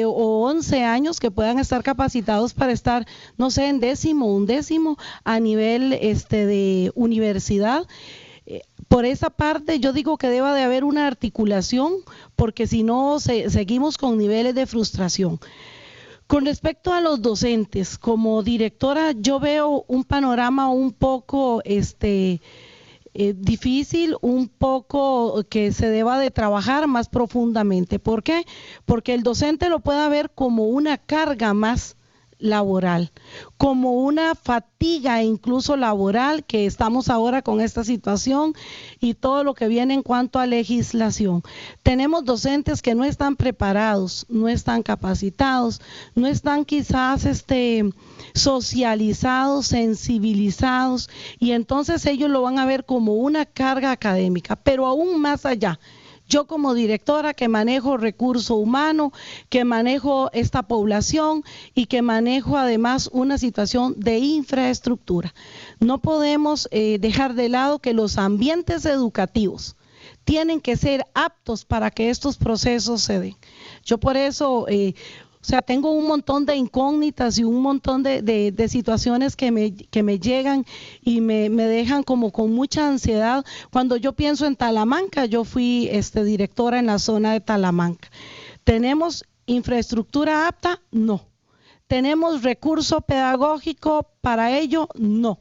o 11 años que puedan estar capacitados para estar, no sé, en 10º, 11º a nivel de universidad. Por esa parte yo digo que debe de haber una articulación, porque si no seguimos con niveles de frustración. Con respecto a los docentes, como directora yo veo un panorama un poco difícil, un poco que se deba de trabajar más profundamente. ¿Por qué? Porque el docente lo puede ver como una carga más laboral, como una fatiga incluso laboral, que estamos ahora con esta situación y todo lo que viene en cuanto a legislación. Tenemos docentes que no están preparados, no están capacitados, no están quizás socializados, sensibilizados, y entonces ellos lo van a ver como una carga académica, pero aún más allá. Yo como directora que manejo recurso humano, que manejo esta población y que manejo además una situación de infraestructura, no podemos dejar de lado que los ambientes educativos tienen que ser aptos para que estos procesos se den. Yo por eso tengo un montón de incógnitas y un montón de situaciones que me llegan y me dejan como con mucha ansiedad. Cuando yo pienso en Talamanca, yo fui directora en la zona de Talamanca. ¿Tenemos infraestructura apta? No. ¿Tenemos recurso pedagógico para ello? No.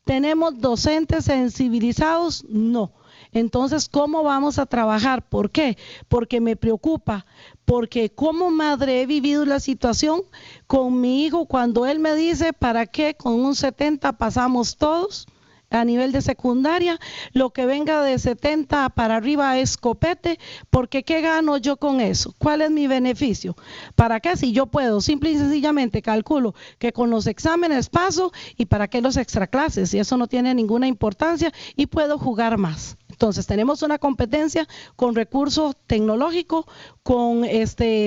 ¿Tenemos docentes sensibilizados? No. Entonces, ¿cómo vamos a trabajar? ¿Por qué? Porque me preocupa, porque como madre he vivido la situación con mi hijo cuando él me dice, ¿para qué con un 70 pasamos todos a nivel de secundaria? Lo que venga de 70 para arriba es copete, porque ¿qué gano yo con eso? ¿Cuál es mi beneficio? ¿Para qué? Si yo puedo, simple y sencillamente calculo que con los exámenes paso, ¿y para qué los extraclases? Y eso no tiene ninguna importancia y puedo jugar más. Entonces tenemos una competencia con recursos tecnológicos, con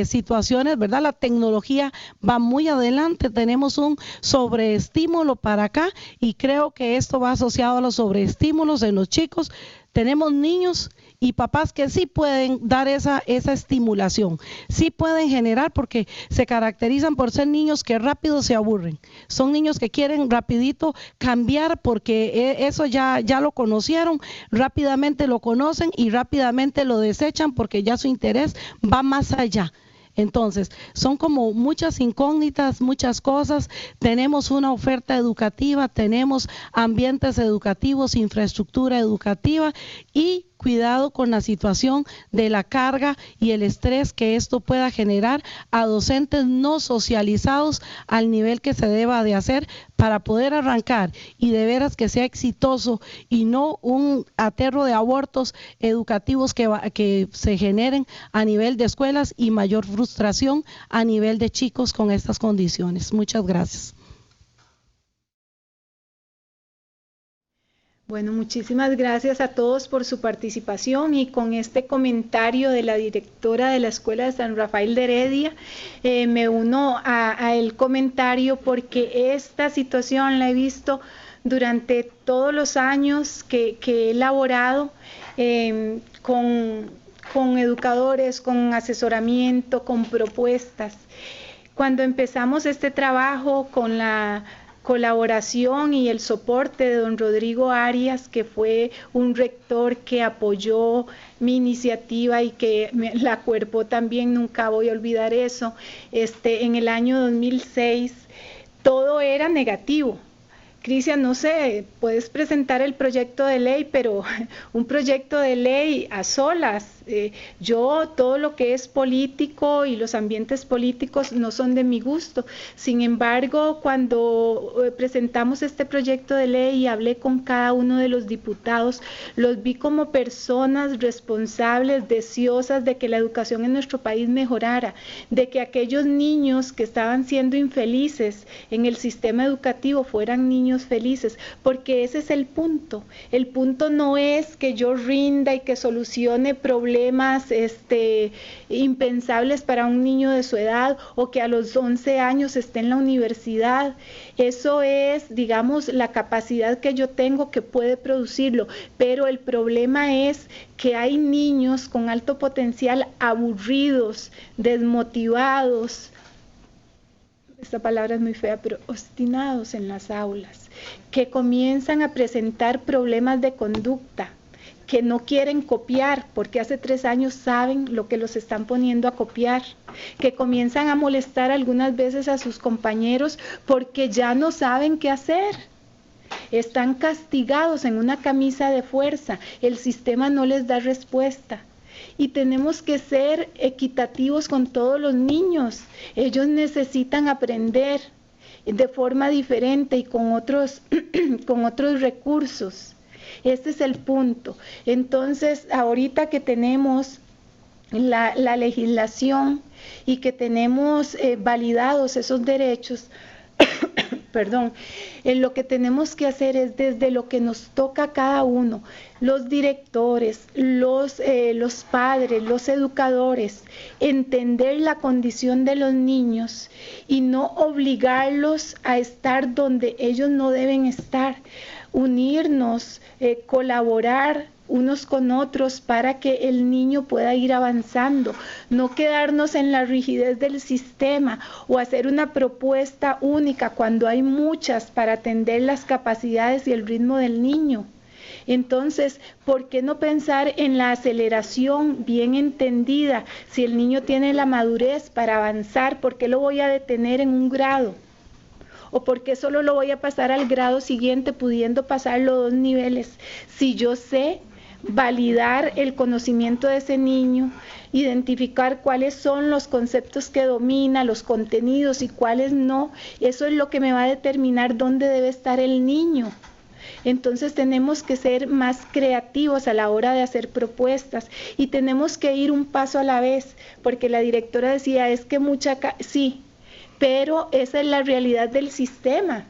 situaciones, ¿verdad? La tecnología va muy adelante, tenemos un sobreestímulo para acá y creo que esto va asociado a los sobreestímulos en los chicos. Tenemos niños y papás que sí pueden dar esa estimulación, sí pueden generar, porque se caracterizan por ser niños que rápido se aburren, son niños que quieren rapidito cambiar porque eso ya lo conocieron, rápidamente lo conocen y rápidamente lo desechan porque ya su interés va más allá. Entonces, son como muchas incógnitas, muchas cosas. Tenemos una oferta educativa, tenemos ambientes educativos, infraestructura educativa y cuidado con la situación de la carga y el estrés que esto pueda generar a docentes no socializados al nivel que se deba de hacer para poder arrancar y de veras que sea exitoso y no un aterro de abortos educativos que se generen a nivel de escuelas y mayor frustración a nivel de chicos con estas condiciones. Muchas gracias. Bueno, muchísimas gracias a todos por su participación y con este comentario de la directora de la Escuela de San Rafael de Heredia, me uno a el comentario porque esta situación la he visto durante todos los años que he elaborado con educadores, con asesoramiento, con propuestas. Cuando empezamos este trabajo con la colaboración y el soporte de don Rodrigo Arias, que fue un rector que apoyó mi iniciativa y que la acuerpó también, nunca voy a olvidar eso. En el año 2006 todo era negativo. Cristian, no sé, puedes presentar el proyecto de ley, pero un proyecto de ley a solas. Yo todo lo que es político y los ambientes políticos no son de mi gusto. Sin embargo, cuando presentamos este proyecto de ley y hablé con cada uno de los diputados, los vi como personas responsables, deseosas de que la educación en nuestro país mejorara, de que aquellos niños que estaban siendo infelices en el sistema educativo fueran niños niños felices, porque ese es el punto. El punto no es que yo rinda y que solucione problemas impensables para un niño de su edad, o que a los 11 años esté en la universidad. Eso es, digamos, la capacidad que yo tengo que puede producirlo, pero el problema es que hay niños con alto potencial aburridos, desmotivados, esta palabra es muy fea, pero obstinados en las aulas, que comienzan a presentar problemas de conducta, que no quieren copiar porque hace 3 años saben lo que los están poniendo a copiar, que comienzan a molestar algunas veces a sus compañeros porque ya no saben qué hacer. Están castigados en una camisa de fuerza, el sistema no les da respuesta. Y tenemos que ser equitativos con todos los niños. Ellos necesitan aprender de forma diferente y con otros recursos. Este es el punto. Entonces, ahorita que tenemos la legislación y que tenemos validados esos derechos, perdón, lo que tenemos que hacer es desde lo que nos toca a cada uno, los directores, los padres, los educadores, entender la condición de los niños y no obligarlos a estar donde ellos no deben estar, unirnos, colaborar unos con otros para que el niño pueda ir avanzando, no quedarnos en la rigidez del sistema o hacer una propuesta única cuando hay muchas para atender las capacidades y el ritmo del niño. Entonces, ¿por qué no pensar en la aceleración bien entendida? Si el niño tiene la madurez para avanzar, ¿por qué lo voy a detener en un grado? ¿O por qué solo lo voy a pasar al grado siguiente pudiendo pasarlo 2 niveles? Si yo sé validar el conocimiento de ese niño, identificar cuáles son los conceptos que domina, los contenidos y cuáles no, eso es lo que me va a determinar dónde debe estar el niño. Entonces tenemos que ser más creativos a la hora de hacer propuestas y tenemos que ir un paso a la vez, porque la directora decía, es que sí, pero esa es la realidad del sistema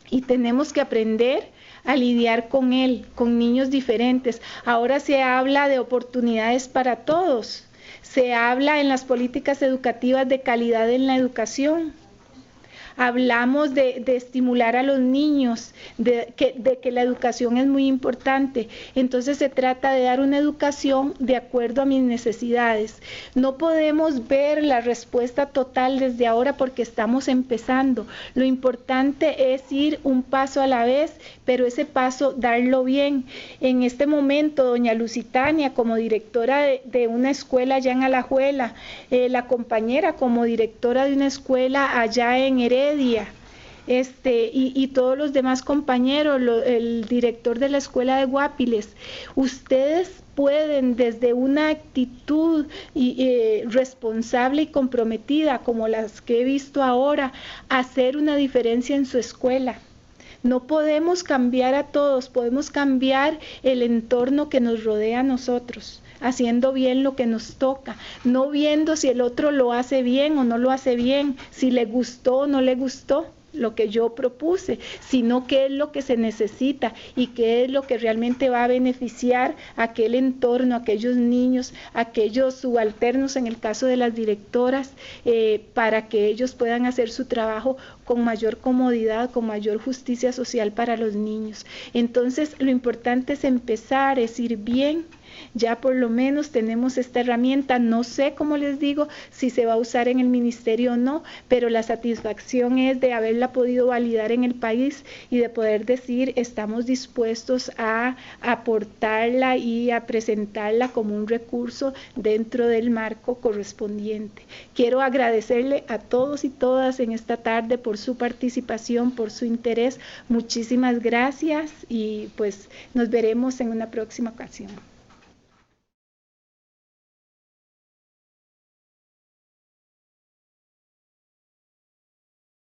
y tenemos que aprender a lidiar con él, con niños diferentes. Ahora se habla de oportunidades para todos, se habla en las políticas educativas de calidad en la educación. Hablamos de estimular a los niños, de que la educación es muy importante. Entonces se trata de dar una educación de acuerdo a mis necesidades. No podemos ver la respuesta total desde ahora porque estamos empezando. Lo importante es ir un paso a la vez, pero ese paso darlo bien. En este momento, doña Lusitania, como directora de una escuela allá en Alajuela, la compañera como directora de una escuela allá en Heredia, y todos los demás compañeros, el director de la escuela de Guapiles, ustedes pueden desde una actitud responsable y comprometida como las que he visto ahora, hacer una diferencia en su escuela. No podemos cambiar a todos, podemos cambiar el entorno que nos rodea a nosotros, haciendo bien lo que nos toca, no viendo si el otro lo hace bien o no lo hace bien, si le gustó o no le gustó lo que yo propuse, sino qué es lo que se necesita y qué es lo que realmente va a beneficiar a aquel entorno, a aquellos niños, a aquellos subalternos en el caso de las directoras, para que ellos puedan hacer su trabajo con mayor comodidad, con mayor justicia social para los niños. Entonces, lo importante es empezar, es ir bien. Ya por lo menos tenemos esta herramienta, no sé, como les digo, si se va a usar en el ministerio o no, pero la satisfacción es de haberla podido validar en el país y de poder decir estamos dispuestos a aportarla y a presentarla como un recurso dentro del marco correspondiente. Quiero agradecerle a todos y todas en esta tarde por su participación, por su interés. Muchísimas gracias y pues nos veremos en una próxima ocasión.